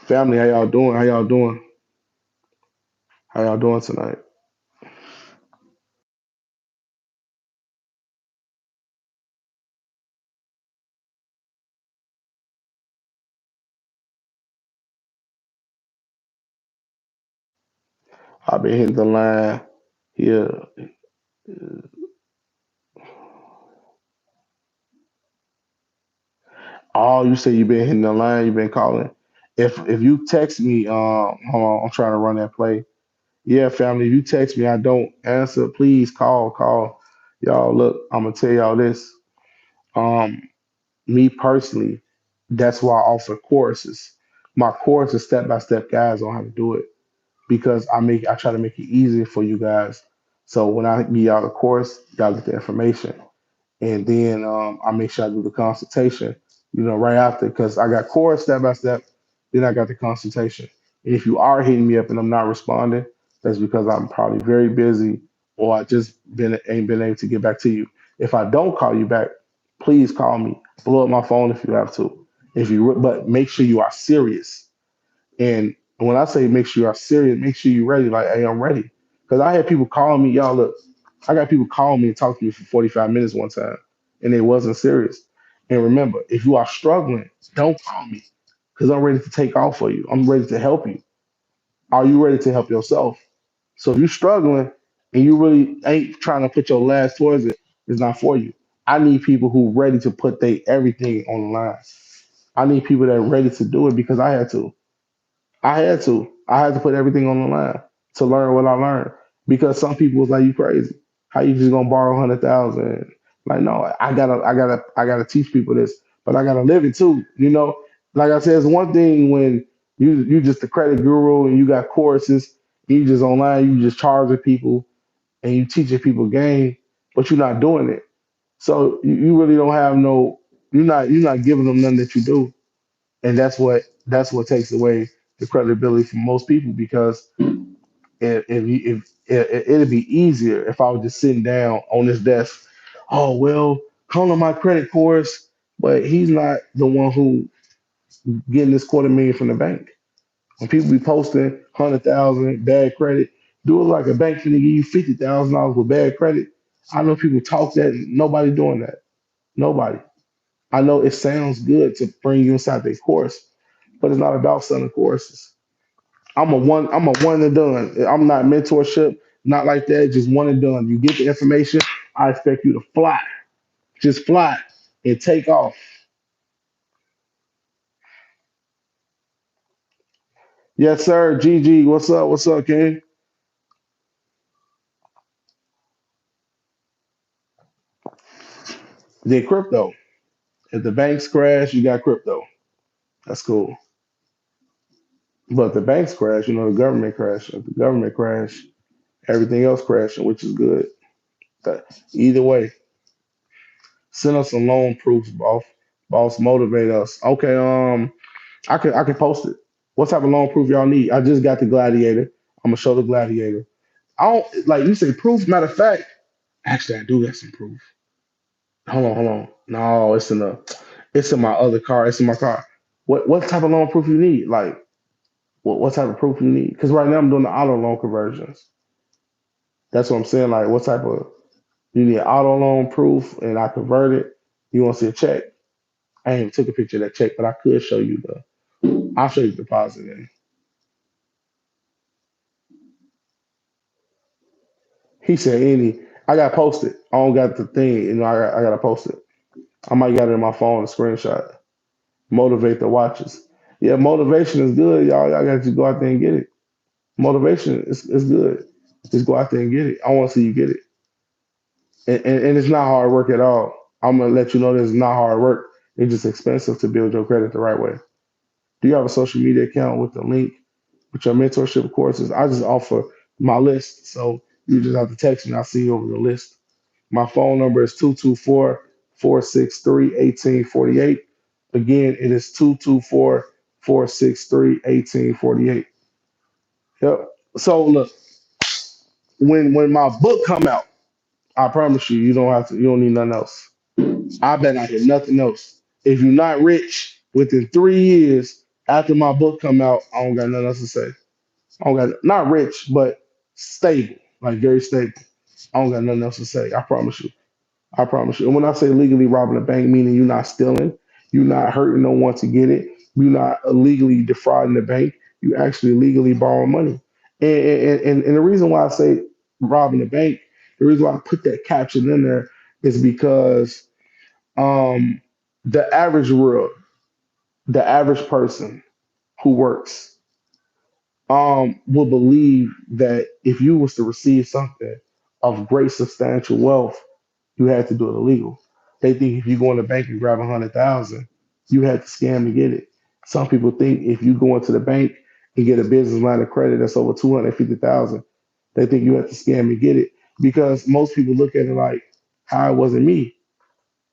Family, how y'all doing? How y'all doing? How y'all doing tonight? I've been hitting the line here. Oh, you say you've been hitting the line, you've been calling. If you text me, hold on, I'm trying to run that play. Yeah, family, if you text me, I don't answer, please call. Y'all, look, I'm gonna tell y'all this. Um, Me personally, that's why I offer courses. My course is step by step guides on how to do it because I try to make it easier for you guys. So when I give y'all the course, y'all get the information and then I make sure I do the consultation, right after because I got core step by step, then I got the consultation. And if you are hitting me up and I'm not responding, that's because I'm probably very busy or I just been ain't been able to get back to you. If I don't call you back, please call me. Blow up my phone if you have to. But make sure you are serious and when I say make sure you are serious, make sure you're ready. Like, hey, I'm ready. Because I had people calling me, y'all look, I got people calling me and talk to me for 45 minutes one time, and it wasn't serious. And remember, if you are struggling, don't call me because I'm ready to take off for you. I'm ready to help you. Are you ready to help yourself? So if you're struggling and you really ain't trying to put your last towards it, it's not for you. I need people who ready to put their everything on the line. I need people that are ready to do it because I had to. I had to. I had to put everything on the line to learn what I learned. Because some people was like, "You crazy? How you just gonna borrow 100,000?" Like, no, I gotta teach people this, but I gotta live it too. Like I said, it's one thing when you just a credit guru and you got courses, you just online, you just charging people and you teaching people game, but you're not doing it. So you really don't have no. You're not giving them nothing that you do and that's what takes away the credibility from most people because it'd be easier if I was just sitting down on this desk. Oh well, come to my credit course, but he's not the one who getting this 250,000 from the bank. When people be posting 100,000 bad credit, do it like a bank finna give you $50,000 with bad credit. I know people talk that. Nobody doing that. Nobody. I know it sounds good to bring you inside their course, but it's not about selling courses. I'm a one and done. I'm not mentorship, not like that, just one and done. You get the information, I expect you to fly. Just fly and take off. Yes, sir. GG, what's up? What's up, King? Then crypto. If the banks crash, you got crypto. That's cool. But the banks crash, the government crash. If the government crash, everything else crashing, which is good. But either way, send us some loan proofs, boss. Boss, motivate us. Okay, I can post it. What type of loan proof y'all need? I just got the gladiator. I'm gonna show the gladiator. I don't like you say proof. Matter of fact, actually I do got some proof. Hold on. No, it's in my other car. It's in my car. What type of loan proof you need? Like what type of proof you need? Because right now I'm doing the auto loan conversions. That's what I'm saying. Like what type of you need auto loan proof and I convert it. You want to see a check? I ain't even took a picture of that check, but I could show you I'll show you the deposit in. He said any I got posted. I don't got the thing, I gotta post it. I might got it in my phone, a screenshot. Motivate the watches. Yeah, motivation is good, y'all. Y'all got to go out there and get it. Motivation is good. Just go out there and get it. I want to see you get it. And it's not hard work at all. I'm gonna let you know that it's not hard work. It's just expensive to build your credit the right way. Do you have a social media account with the link with your mentorship courses? I just offer my list. So you just have to text me. I'll see you over the list. My phone number is 224-463-1848. Again, it is 224-463-1848. Yep. So look, when my book come out, I promise you, you don't need nothing else. I bet not hear nothing else. If you're not rich within 3 years after my book come out, I don't got nothing else to say. I don't got not rich, but stable, like very stable. I don't got nothing else to say. I promise you. I promise you. And when I say legally robbing a bank, meaning you're not stealing, you're not hurting no one to get it, you're not illegally defrauding the bank, you actually legally borrow money. And the reason why I say robbing the bank, the reason why I put that caption in there is because um, the average world, the average person who works, will believe that if you was to receive something of great substantial wealth, you had to do it illegal. They think if you go in the bank and grab 100,000, you had to scam to get it. Some people think if you go into the bank and get a business line of credit that's over 250,000, they think you have to scam to get it because most people look at it like, how it wasn't me.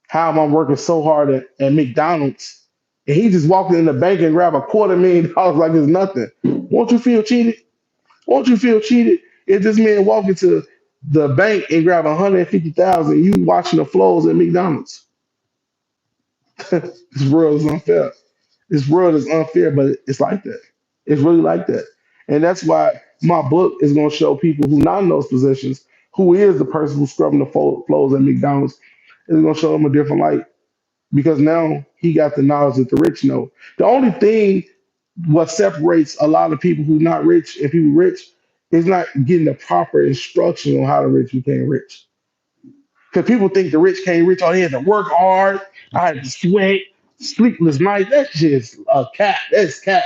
How am I working so hard at McDonald's and he just walked in the bank and grabbed $250,000 like it's nothing? Won't you feel cheated? Won't you feel cheated if this man walking to the bank and grab 150,000? You watching the flows at McDonald's? This world is unfair. This world is unfair, but it's like that. It's really like that, and that's why my book is going to show people who not in those positions, who is the person who's scrubbing the flows at McDonald's, is going to show them a different light because now he got the knowledge that the rich know. The only thing what separates a lot of people who not rich and people rich is not getting the proper instruction on how the rich became rich. Because people think the rich came rich, oh, they had to work hard, I had to sweat, sleepless nights. That's just a cat. That's cat.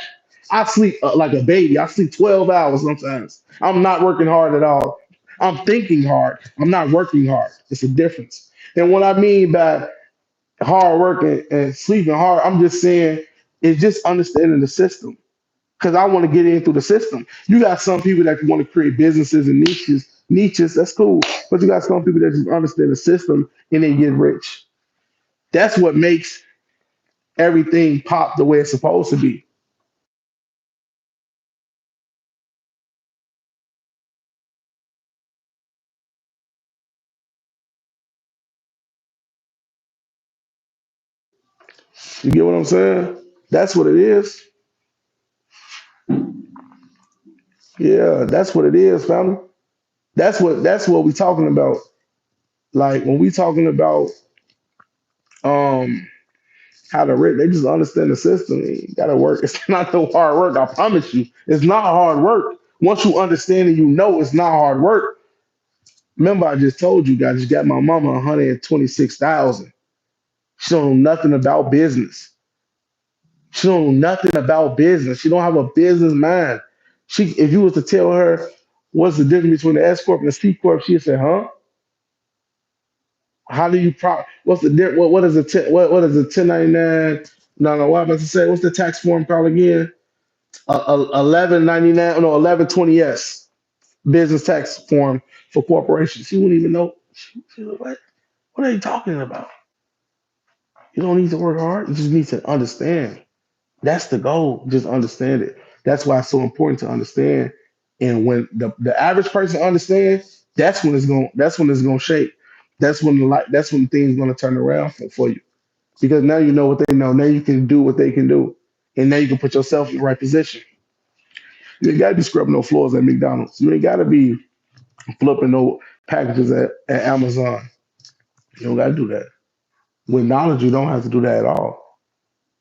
I sleep like a baby. I sleep 12 hours sometimes. I'm not working hard at all. I'm thinking hard. I'm not working hard. It's a difference. And what I mean by hard work and sleeping hard, I'm just saying it's just understanding the system because I want to get in through the system. You got some people that want to create businesses and niches, that's cool. But you got some people that just understand the system and they get rich. That's what makes everything pop the way it's supposed to be. You get what I'm saying? That's what it is. Yeah, that's what it is, family. That's what we talking about. Like when we talking about um how to rich, they just understand the system. You gotta work. It's not no hard work. I promise you, it's not hard work. Once you understand and you know it's not hard work. Remember, I just told you guys, just got my mama 126,000. She don't know nothing about business. She don't know nothing about business. She don't have a business mind. If you was to tell her what's the difference between the S corp and the C corp, she'd say, "Huh? How do you What's the what is what is the 1099? No, no. What am I about to say? What's the tax form called again? 1199. No, 1120S business tax form for corporations. She wouldn't even know. She was like, what? What are you talking about? You don't need to work hard. You just need to understand. That's the goal. Just understand it. That's why it's so important to understand. And when the average person understands, that's when it's going. That's when it's going to shape. That's when things gonna turn around for you. Because now you know what they know. Now you can do what they can do. And now you can put yourself in the right position. You ain't gotta be scrubbing no floors at McDonald's. You ain't gotta be flipping no packages at Amazon. You don't gotta do that. With knowledge, you don't have to do that at all.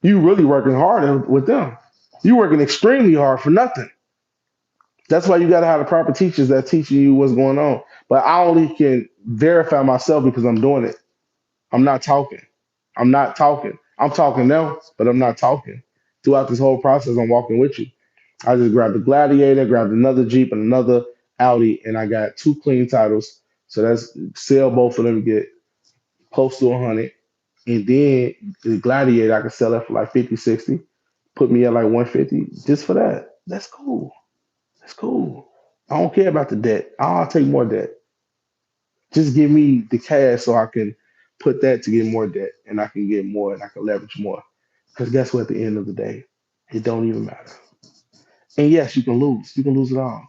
You really working hard with them. You working extremely hard for nothing. That's why you gotta have the proper teachers that teaching you what's going on. But I only can verify myself because I'm doing it. I'm not talking. I'm not talking. I'm talking now, but I'm not talking. Throughout this whole process, I'm walking with you. I just grabbed a Gladiator, grabbed another Jeep and another Audi, and I got two clean titles. So that's sell both of them, get close to 100. And then the Gladiator, I can sell it for like 50, 60. Put me at like 150 just for that. That's cool. That's cool. I don't care about the debt. I'll take more debt. Just give me the cash so I can put that to get more debt and I can get more and I can leverage more. Because guess what? At the end of the day, it don't even matter. And yes, you can lose. You can lose it all.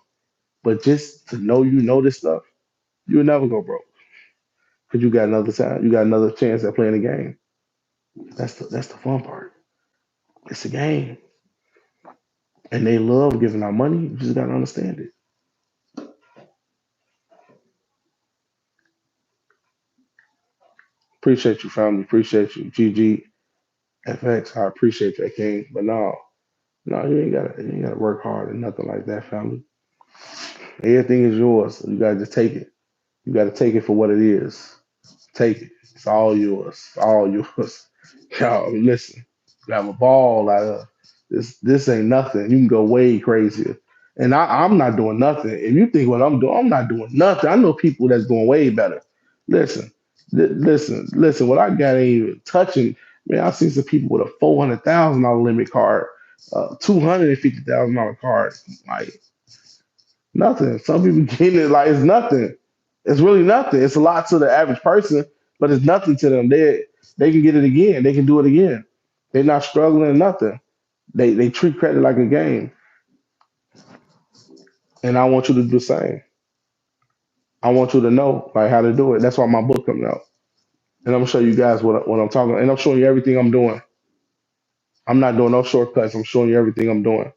But just to know you know this stuff, you'll never go broke. Because you got another time. You got another chance at playing the game. That's the fun part. It's a game. And they love giving out money. You just gotta understand it. Appreciate you, family. Appreciate you. GGFX. I appreciate that, King. But no, no, you ain't gotta work hard and nothing like that, family. Everything is yours. You gotta just take it. You gotta take it for what it is. Take it. It's all yours. All yours. Y'all, listen. You have a ball out of this ain't nothing. You can go way crazier. And I'm not doing nothing. If you think what I'm doing, I'm not doing nothing. I know people that's doing way better. Listen, listen. What I got ain't even touching. Man, I seen some people with a $400,000 limit card, $250,000 card. Like nothing. Some people getting it like it's nothing. It's really nothing. It's a lot to the average person, but it's nothing to them. They can get it again. They can do it again. They're not struggling nothing. They treat credit like a game, and I want you to do the same. I want you to know like how to do it. That's why my book coming out, and I'm gonna show you guys what I'm talking. And I'm showing you everything I'm doing. I'm not doing no shortcuts. I'm showing you everything I'm doing.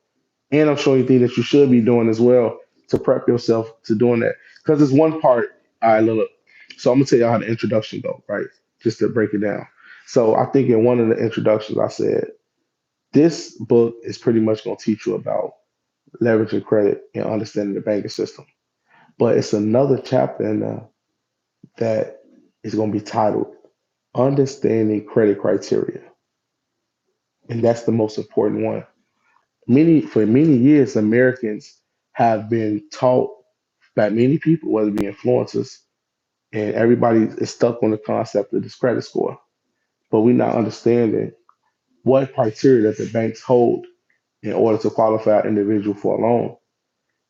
And I'm showing you things that you should be doing as well to prep yourself to doing that. Because there's one part, all right, look. So I'm gonna tell you how the introduction go, right? Just to break it down. So I think in one of the introductions I said, this book is pretty much gonna teach you about leveraging credit and understanding the banking system. But it's another chapter in there that is gonna be titled Understanding Credit Criteria. And that's the most important one. For many years, Americans have been taught by many people, whether it be influencers, and everybody is stuck on the concept of this credit score. But we're not understanding what criteria that the banks hold in order to qualify an individual for a loan.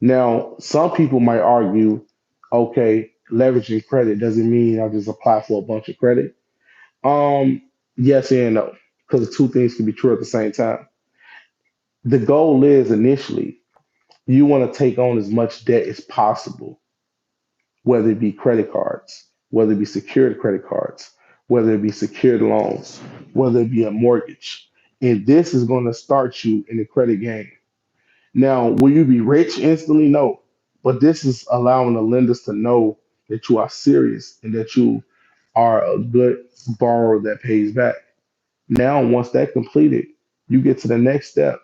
Now, some people might argue, okay, leveraging credit doesn't mean I just apply for a bunch of credit. Um, yes and no, because the two things can be true at the same time. The goal is initially you want to take on as much debt as possible, whether it be credit cards, whether it be secured credit cards, whether it be secured loans, whether it be a mortgage. And this is going to start you in the credit game. Now, will you be rich instantly? No. But this is allowing the lenders to know that you are serious and that you are a good borrower that pays back. Now, once that completed, you get to the next step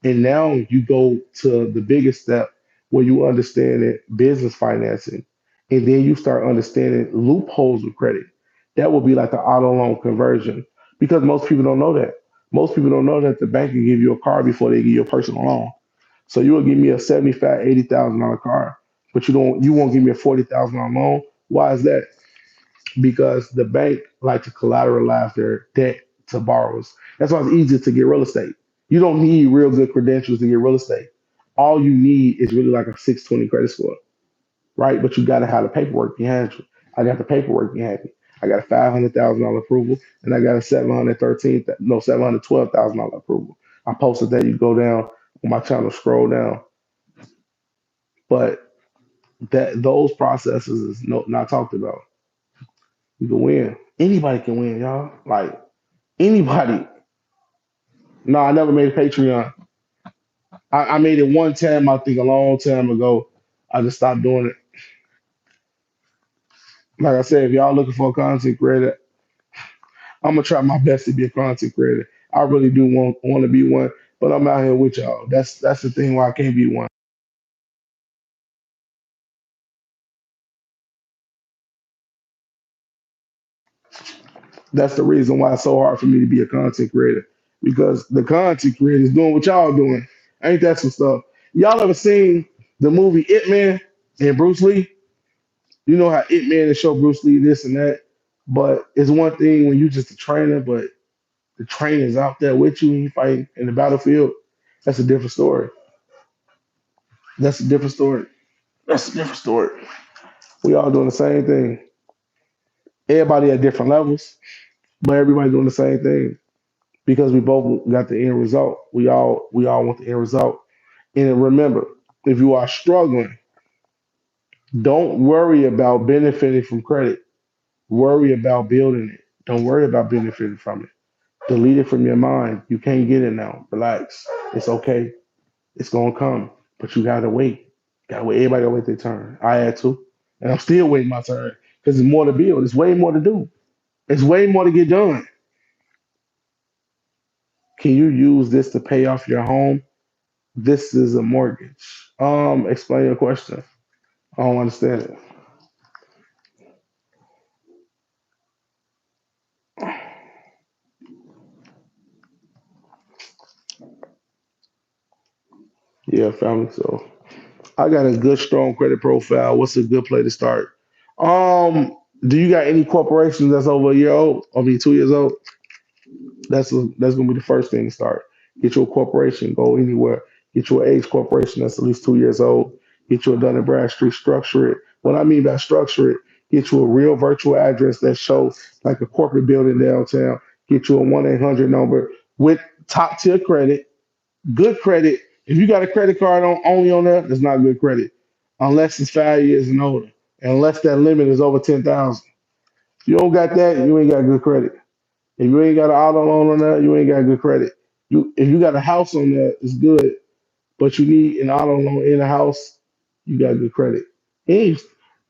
and now you go to the biggest step where you understand it, business financing. And then you start understanding loopholes with credit. That will be like the auto loan conversion because most people don't know that. Most people don't know that the bank can give you a car before they give you a personal loan. So you will give me a 75, $80,000 car, but you won't give me a $40,000 loan. Why is that? Because the bank like to collateralize their debt to borrowers. That's why it's easier to get real estate. You don't need real good credentials to get real estate. All you need is really like a 620 credit score, right? But you got to have the paperwork behind you. I got the paperwork behind me. I got a $500,000 approval, and I got a 713, no, $712,000 approval. I posted that. You go down on my channel, scroll down, but that those processes is not talked about. You can win. Anybody can win, y'all. Like anybody. No, I never made a Patreon. I made it one time, I think a long time ago. I just stopped doing it. Like I said, if y'all looking for a content creator, I'm gonna try my best to be a content creator. I really do want to be one, but I'm out here with y'all. That's the thing why I can't be one. That's the reason why it's so hard for me to be a content creator because the content creator is doing what y'all doing. Ain't that some stuff? Y'all ever seen the movie It Man and Bruce Lee? You know how It Man is show Bruce Lee this and that, but it's one thing when you just a trainer, but the trainer's out there with you and you fight in the battlefield. That's a different story. That's a different story. That's a different story. We all doing the same thing. Everybody at different levels, but everybody doing the same thing because we both got the end result. We all want the end result. And remember, if you are struggling, don't worry about benefiting from credit. Worry about building it. Don't worry about benefiting from it. Delete it from your mind. You can't get it now. Relax. It's okay. It's gonna come, but you gotta wait. Gotta wait. Everybody gotta wait their turn. I had to, and I'm still waiting my turn because there's more to build. There's way more to do. There's way more to get done. Can you use this to pay off your home? This is a mortgage. Explain your question. I don't understand it. Yeah, family. So I got a good, strong credit profile. What's a good place to start? Do you got any corporations that's over a year old? I mean, 2 years old? That's gonna be the first thing to start. Get your corporation, go anywhere. Get your age corporation that's at least 2 years old. Get your Dun and Bradstreet, structure it. What I mean by structure it, get you a real virtual address that shows like a corporate building downtown. Get you a 1-800 number with top tier credit, good credit. If you got a credit card only on there, that's not good credit, unless it's 5 years and older, and unless that limit is over 10,000. If you don't got that, you ain't got good credit. If you ain't got an auto loan on that, you ain't got good credit. If you got a house on that, it's good, but you need an auto loan in a house, you got good credit. And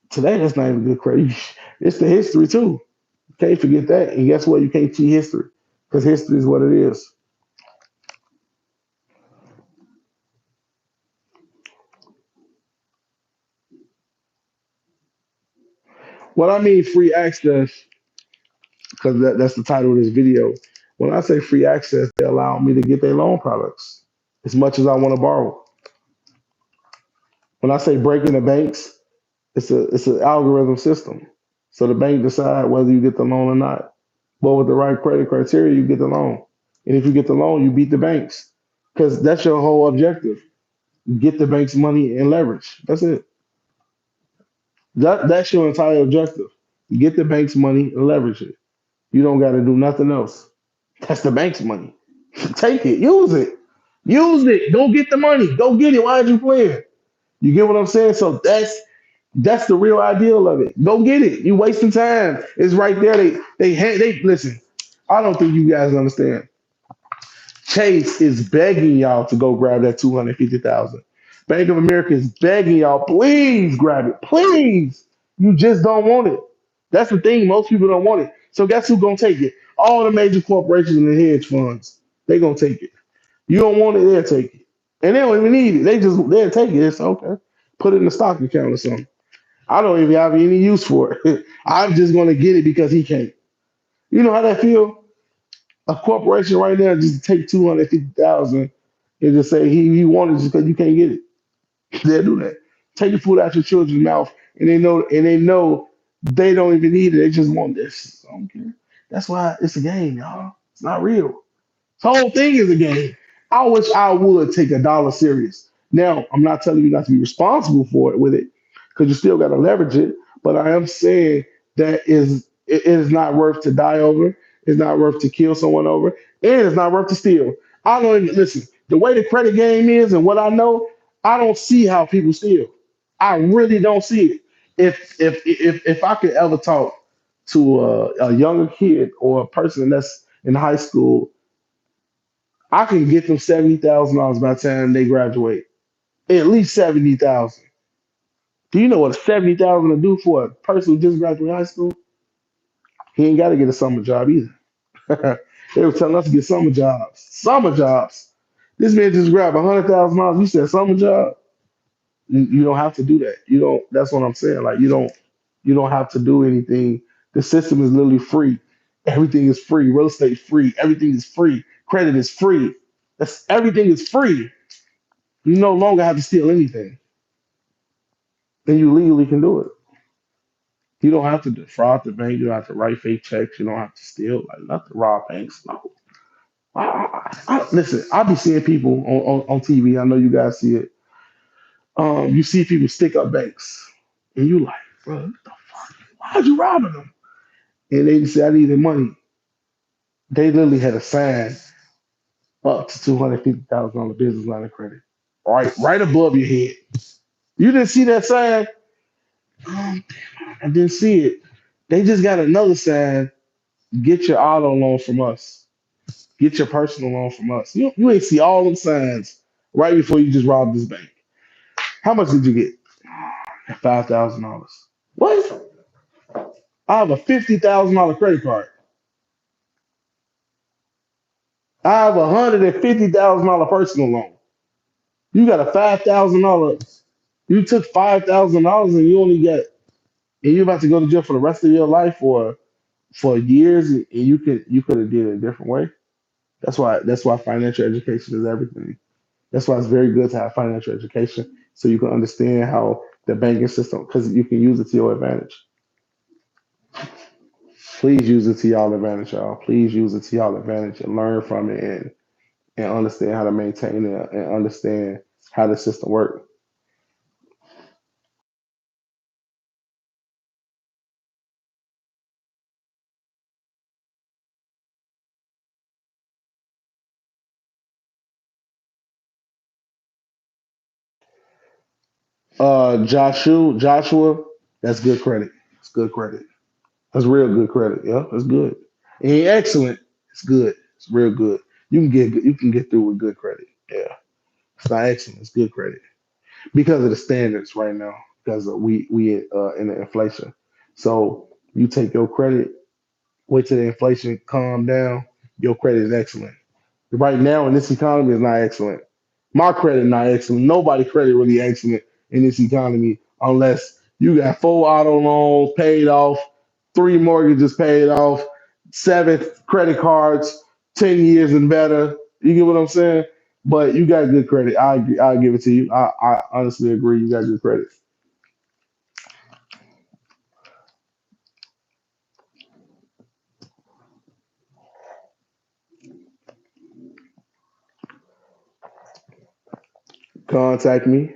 today, that's not even good credit. It's the history too. You can't forget that. And guess what? You can't cheat history because history is what it is. What I mean free access, because that's the title of this video. When I say free access, they allow me to get their loan products as much as I want to borrow. When I say breaking the banks, it's an algorithm system. So the bank decide whether you get the loan or not. But with the right credit criteria, you get the loan. And if you get the loan, you beat the banks because that's your whole objective. Get the bank's money and leverage. That's it. That's your entire objective. Get the bank's money and leverage it. You don't got to do nothing else. That's the bank's money. Take it. Use it. Use it. Go get the money. Go get it. Why did you play it? You get what I'm saying? So that's the real ideal of it. Go get it. You wasting time. It's right there. They listen. I don't think you guys understand. Chase is begging y'all to go grab that 250,000. Bank of America is begging y'all, please grab it. Please. You just don't want it. That's the thing. Most people don't want it. So guess who's gonna take it? All the major corporations and the hedge funds. They gonna take it. You don't want it, they'll take it. And they don't even need it. They'll take it. It's okay. Put it in the stock account or something. I don't even have any use for it. I'm just gonna get it because he can't. You know how that feel? A corporation right now just take 250,000 and just say he wanted it just because you can't get it. They'll do that. Take the food out your children's mouth, and they know they don't even need it. They just want this. I don't care. That's why it's a game, y'all. It's not real. The whole thing is a game. I wish I would take a dollar serious. Now, I'm not telling you not to be responsible for it with it, because you still got to leverage it. But I am saying that it is not worth to die over. It's not worth to kill someone over, and it's not worth to steal. I don't even listen. The way the credit game is, and what I know, I don't see how people steal. I really don't see it. If I could ever talk to a younger kid or a person that's in high school, I can get them $70,000 by the time they graduate. At least 70,000. Do you know what 70,000 to do for a person who just graduated high school? He ain't got to get a summer job either. They were telling us to get summer jobs. Summer jobs. This man just grabbed $100,000. You said summer job. You don't have to do that. You don't. That's what I'm saying. Like you don't have to do anything. The system is literally free. Everything is free. Real estate free. Everything is free. Credit is free. That's everything is free. You no longer have to steal anything, and you legally can do it. You don't have to defraud the bank. You don't have to write fake checks. You don't have to steal. Like not to rob banks. No. Listen, I be seeing people on TV. I know you guys see it. You see people stick up banks, and you like, bro, what the fuck? Why'd you robbing them? And they just say, I needed money. They literally had a sign up to $250,000 business line of credit, right above your head. You didn't see that sign? Um, I didn't see it. They just got another sign. Get your auto loan from us. Get your personal loan from us. You ain't see all them signs right before you just robbed this bank. How much did you get? $5,000. What? I have a $50,000 credit card. I have $150,000 personal loan. You got a $5,000. You took $5,000 and you only got, and you're about to go to jail for the rest of your life or for years, and you could have did it a different way. That's why financial education is everything. That's why it's very good to have financial education so you can understand how the banking system, because you can use it to your advantage. Please use it to y'all advantage, y'all. Please use it to y'all advantage and learn from it and understand how to maintain it and understand how the system works. Joshua, that's good credit. It's good credit. That's real good credit. Yeah, that's good. It ain't excellent. It's good. It's real good. You can get through with good credit. Yeah, it's not excellent. It's good credit because of the standards right now. Because we in the inflation. So you take your credit, wait till the inflation calm down. Your credit is excellent. Right now in this economy is not excellent. My credit not excellent. Nobody credit really excellent in this economy unless you got four auto loans paid off, three mortgages paid off, seven credit cards, 10 years and better. You get what I'm saying? But you got good credit. I agree. I'll give it to you. I honestly agree. You got good credit. Contact me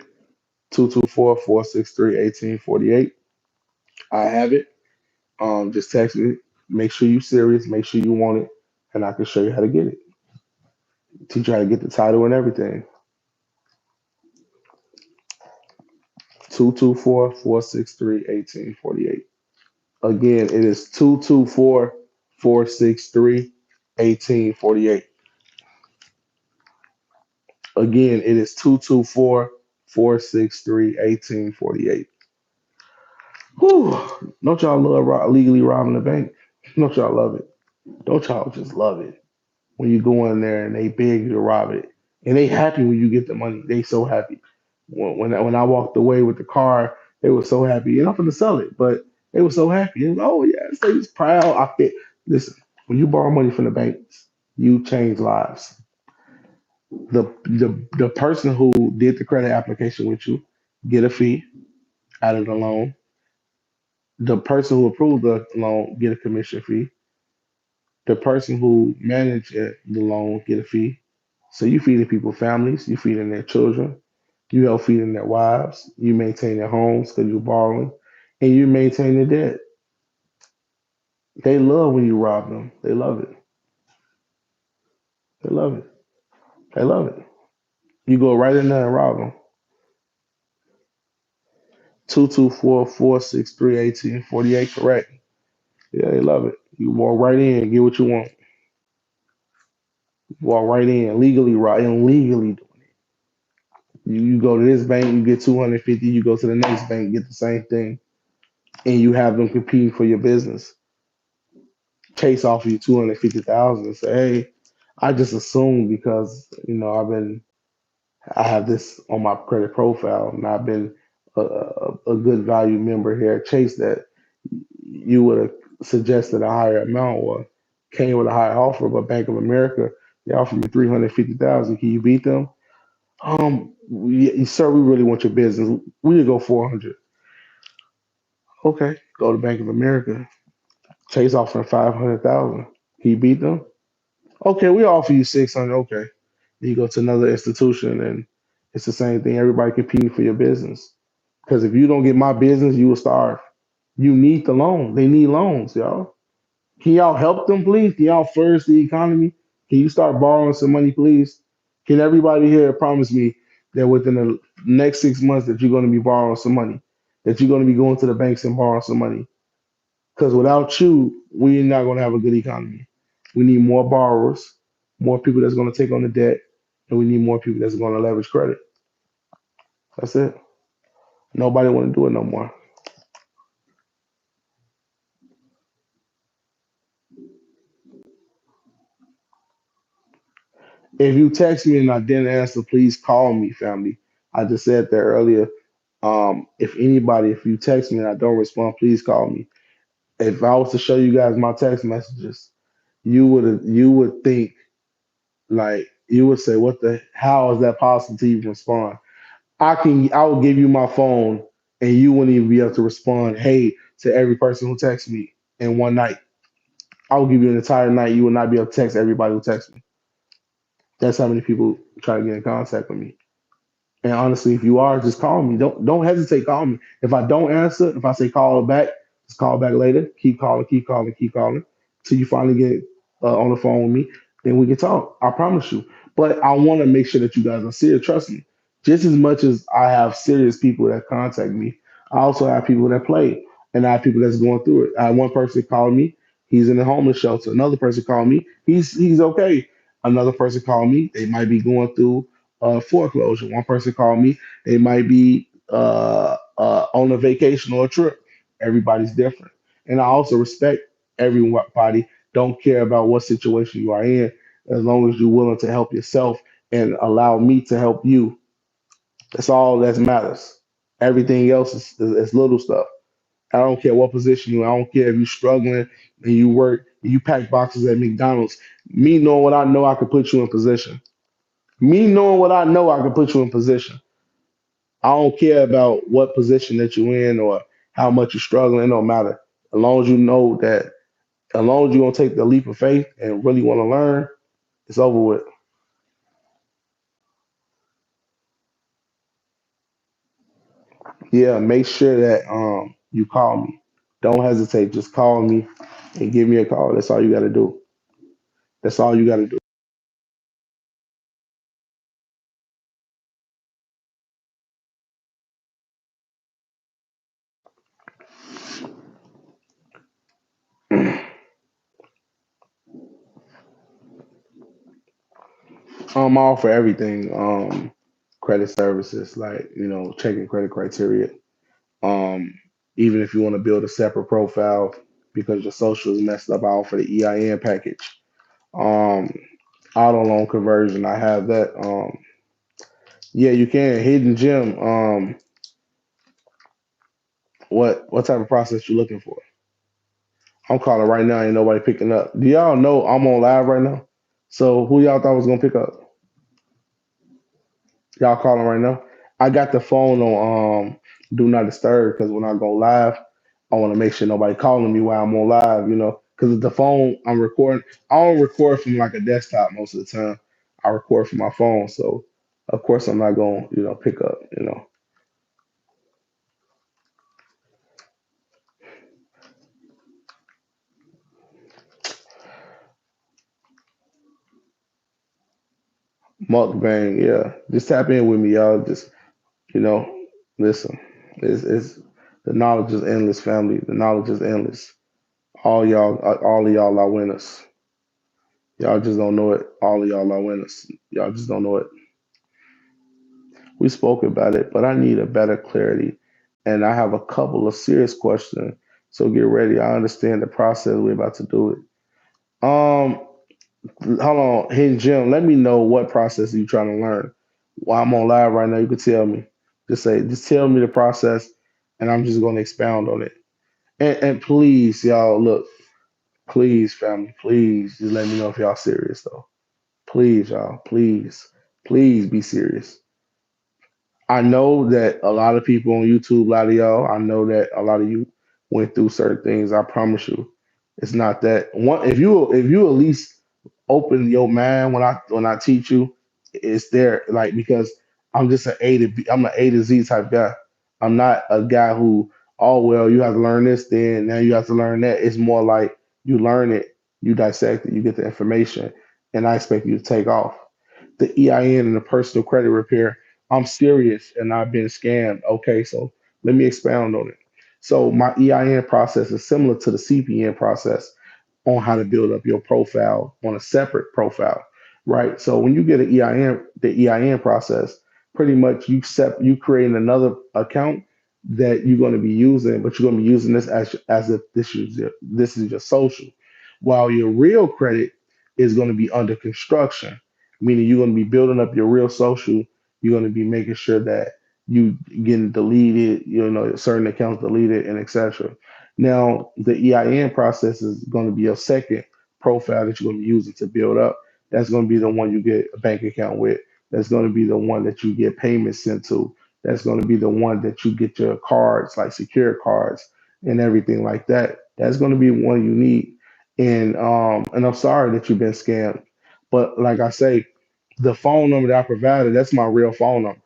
224-463-1848. I have it. Just text me. Make sure you serious. Make sure you want it, and I can show you how to get it. Teach you how to get the title and everything. 224-463-1848. Again, it is 224-463-1848. Again, it is 224-463-1848. Whew. Don't y'all love legally robbing the bank? Don't y'all love it? Don't y'all just love it? When you go in there and they beg you to rob it, and they happy when you get the money. They so happy. When I walked away with the car, they were so happy. And I'm gonna sell it, but they were so happy. And oh yes, they was proud. I fit. Listen, when you borrow money from the banks, you change lives. The person who did the credit application with you get a fee out of the loan. The person who approved the loan get a commission fee. The person who managed the loan get a fee. So you feeding people families, you feeding their children, you help feeding their wives, you maintain their homes because you're borrowing, and you maintain the debt. They love when you rob them. They love it. They love it. They love it. You go right in there and rob them. 224-463-1848, correct. Yeah, they love it. You walk right in, get what you want. Walk right in, legally right and legally. You go to this bank, you get 250. You go to the next bank, get the same thing, and you have them competing for your business. Chase offer you 250,000 and say, "Hey, I just assumed because I have this on my credit profile, and I've been a good value member here at Chase that you would have suggested a higher amount or came with a higher offer, but Bank of America, they offer me 350,000. Can you beat them? Sir, we really want your business. We could go 400. Okay, go to Bank of America. Chase offering 500,000. Can you beat them? Okay, we offer you 600. Okay, then you go to another institution, and it's the same thing. Everybody competing for your business. Because if you don't get my business, you will starve. You need the loan. They need loans, y'all. Can y'all help them, please? Can y'all flourish the economy? Can you start borrowing some money, please? Can everybody here promise me that within the next 6 months that you're going to be borrowing some money, that you're going to be going to the banks and borrowing some money? Because without you, we're not going to have a good economy. We need more borrowers, more people that's going to take on the debt, and we need more people that's going to leverage credit. That's it. Nobody want to do it no more. If you text me and I didn't answer, please call me, family. I just said that earlier. If you text me and I don't respond, please call me. If I was to show you guys my text messages, you would think like you would say, "What the? How is that possible to even respond?" I will give you my phone and you wouldn't even be able to respond, "Hey," to every person who texts me in one night. I will give you an entire night. You will not be able to text everybody who texts me. That's how many people try to get in contact with me. And honestly, if you are, just call me. Don't hesitate. Call me. If I don't answer, if I say call back, just call back later. Keep calling, keep calling, keep calling, till you finally get on the phone with me. Then we can talk. I promise you. But I want to make sure that you guys are serious. Trust me. Just as much as I have serious people that contact me, I also have people that play, and I have people that's going through it. I had one person called me. He's in the homeless shelter. Another person called me. He's okay. Another person called me. They might be going through foreclosure. One person called me. They might be on a vacation or a trip. Everybody's different. And I also respect everybody. Don't care about what situation you are in, as long as you're willing to help yourself and allow me to help you. That's all that matters. Everything else is little stuff. I don't care what position you're in. I don't care if you're struggling and you work, you pack boxes at McDonald's. Me knowing what I know, I can put you in position. Me knowing what I know, I can put you in position. I don't care about what position that you're in or how much you're struggling. It don't matter. As long as you know that, as long as you're gonna take the leap of faith and really want to learn, it's over with. Yeah, make sure that you call me. Don't hesitate. Just call me and give me a call. That's all you got to do. That's all you got to do. I offer everything. Credit services like checking credit criteria. Um, Even if you want to build a separate profile because your social is messed up, I offer the EIN package. Um, Auto loan conversion, I have that. Yeah, you can. Hidden gem. What type of process you looking for? I'm calling right now. Ain't nobody picking up. Do y'all know I'm on live right now? So who y'all thought was gonna pick up? Y'all calling right now? I got the phone on do not disturb because when I go live, I want to make sure nobody calling me while I'm on live. Because the phone I'm recording, I don't record from like a desktop most of the time. I record from my phone, so of course I'm not gonna pick up. Mukbang, yeah. Just tap in with me, y'all. Just you know, listen. It's the knowledge is endless, family. The knowledge is endless. All of y'all are winners. Y'all just don't know it. All of y'all are winners. Y'all just don't know it. We spoke about it, but I need a better clarity. And I have a couple of serious questions. So get ready. I understand the process. We're about to do it. Hold on. Hey, Jim, let me know what process you trying to learn. While I'm on live right now, you can tell me. Just tell me the process, and I'm just going to expound on it. And please, y'all, look, please, family, please, just let me know if y'all serious, though. Please, y'all, please be serious. I know that a lot of people on YouTube, a lot of y'all, I know that a lot of you went through certain things. I promise you, it's not that one. If you at least open your mind when I teach you, it's there. Like because I'm just an A to B, I'm an A to Z type guy. I'm not a guy who, oh well, you have to learn this, then now you have to learn that. It's more like you learn it, you dissect it, you get the information, and I expect you to take off the EIN and the personal credit repair. I'm serious and I've been scammed. Okay, so let me expound on it. So my EIN process is similar to the CPN process on how to build up your profile on a separate profile, right? So when you get an EIN, the EIN process, pretty much you create another account that you're going to be using, but you're going to be using this as if this is your social, while your real credit is going to be under construction, meaning you're going to be building up your real social. You're going to be making sure that you getting deleted, certain accounts deleted and etc. Now, the EIN process is going to be your second profile that you're going to be using to build up. That's going to be the one you get a bank account with. That's going to be the one that you get payments sent to. That's going to be the one that you get your cards, like secure cards and everything like that. That's going to be one you need. And I'm sorry that you've been scammed. But like I say, the phone number that I provided, that's my real phone number.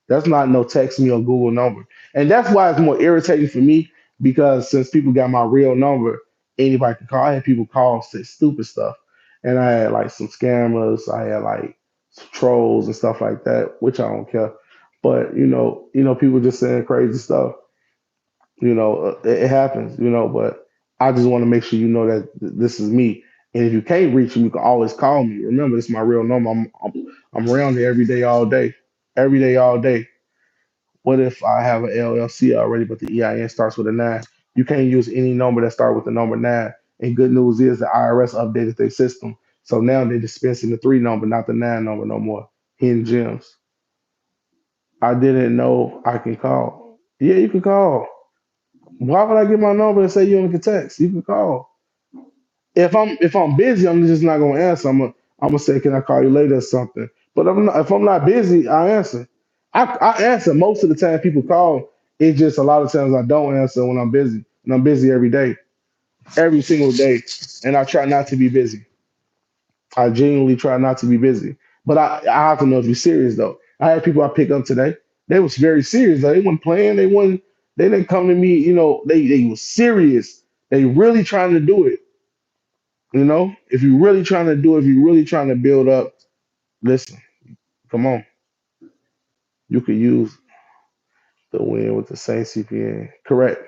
That's not no text me or Google number. And that's why it's more irritating for me because since people got my real number, anybody can call. I had people call say stupid stuff. And I had like some scammers, I had like some trolls and stuff like that, which I don't care. But people just saying crazy stuff. It happens, but I just want to make sure you know that this is me. And if you can't reach me, you can always call me. Remember, this is my real number. I'm around here every day, all day. What if I have an LLC already, but the EIN starts with a nine? You can't use any number that starts with the number nine. And good news is the IRS updated their system. So now they're dispensing the three number, not the nine number no more. Hidden gems. I didn't know I can call. Yeah, you can call. Why would I get my number and say you only can text? You can call. If I'm busy, I'm just not gonna answer. I'm gonna say, can I call you later or something? But if I'm not busy, I answer. I answer most of the time people call. It's just a lot of times I don't answer when I'm busy. And I'm busy every day, every single day. And I try not to be busy. I genuinely try not to be busy. But I have to know if you're serious though. I had people I pick up today. They was very serious. Though. They weren't playing. They didn't come to me, they was serious. They really trying to do it. If you're really trying to do it, if you're really trying to build up, listen, come on. You could use the win with the same CPN. Correct.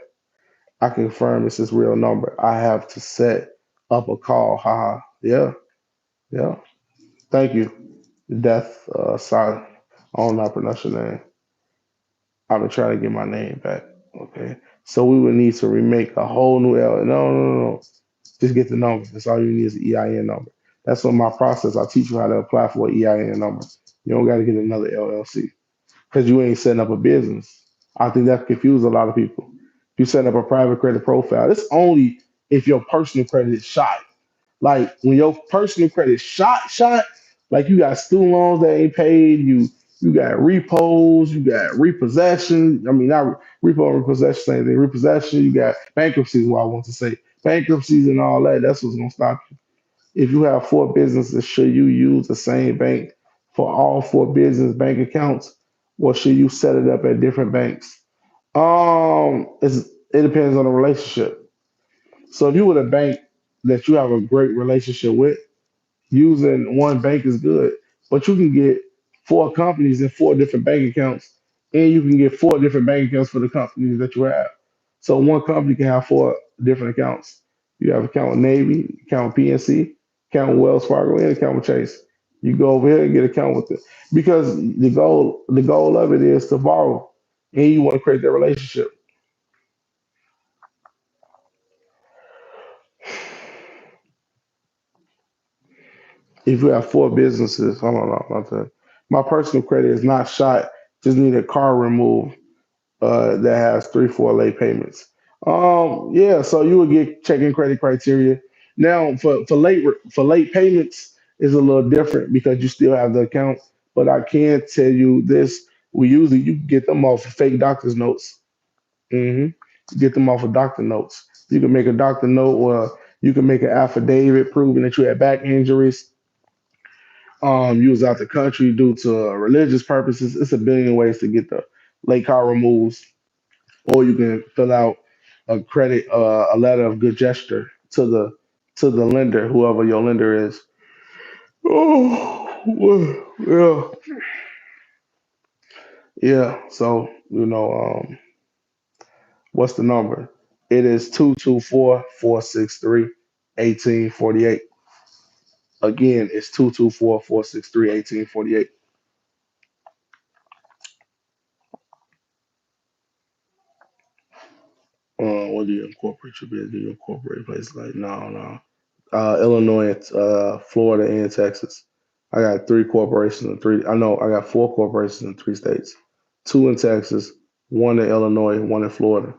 I confirm it's his real number. I have to set up a call. Haha. Yeah. Yeah. Thank you. Death silent. I don't know how to pronounce your name. I've been trying to get my name back. Okay. So we would need to remake a whole new L. No, no, no, no. Just get the number. That's all you need is the EIN number. That's on my process. I teach you how to apply for an EIN number. You don't got to get another LLC because you ain't setting up a business. I think that confused a lot of people. If you set up a private credit profile, it's only if your personal credit is shot. Like when your personal credit shot, like you got student loans that ain't paid, you got repos, you got repossession. I mean, not repo and repossession, same thing. Repossession, you got bankruptcies. What I want to say, bankruptcies and all that. That's what's gonna stop you. If you have four businesses, should you use the same bank for all four business bank accounts, or should you set it up at different banks? It depends on the relationship. So if you with a bank that you have a great relationship with, using one bank is good. But you can get four companies and four different bank accounts, and you can get four different bank accounts for the companies that you have. So one company can have four different accounts. You have account with Navy, account with PNC, account with Wells Fargo, and account with Chase. You go over here and get account with it because the goal of it is to borrow, and you want to create that relationship. If you have four businesses, I don't know about that. My personal credit is not shot. Just need a car removed that has 3, 4 late payments. Yeah, so you would get checking credit criteria. Now for late payments is a little different because you still have the account. But I can tell you this: we usually you can get them off of fake doctor's notes. hmm Get them off of doctor notes. You can make a doctor note, or you can make an affidavit proving that you had back injuries. You was out the country due to religious purposes. It's a billion ways to get the late car removed, or you can fill out a letter of good gesture to the lender, whoever your lender is. Oh, well, yeah. So what's the number? It is 224-463-1848. Again, it's 224-463-1848. What do you incorporate your business? Do you incorporate places like no, no? Illinois, Florida, and Texas. I got three corporations in three. I know I got four corporations in three states. Two in Texas, one in Illinois, one in Florida.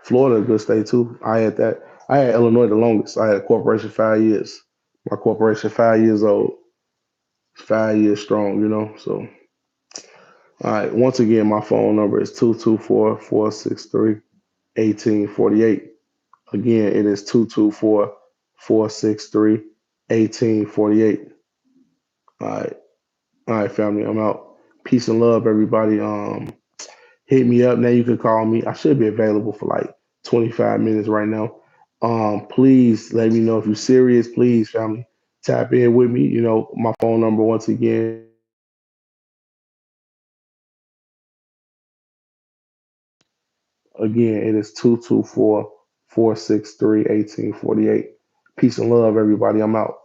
Florida, a good state too. I had that. I had Illinois the longest. I had a corporation 5 years. My corporation 5 years old, 5 years strong. So all right. Once again, my phone number is 224-463-1848. Again, it is 224-463-1848. All right. All right, family. I'm out. Peace and love, everybody. Hit me up. Now you can call me. I should be available for like 25 minutes right now. Please let me know if you're serious. Please, family, tap in with me. My phone number once again. Again, it is 224-463-1848. Peace and love, everybody. I'm out.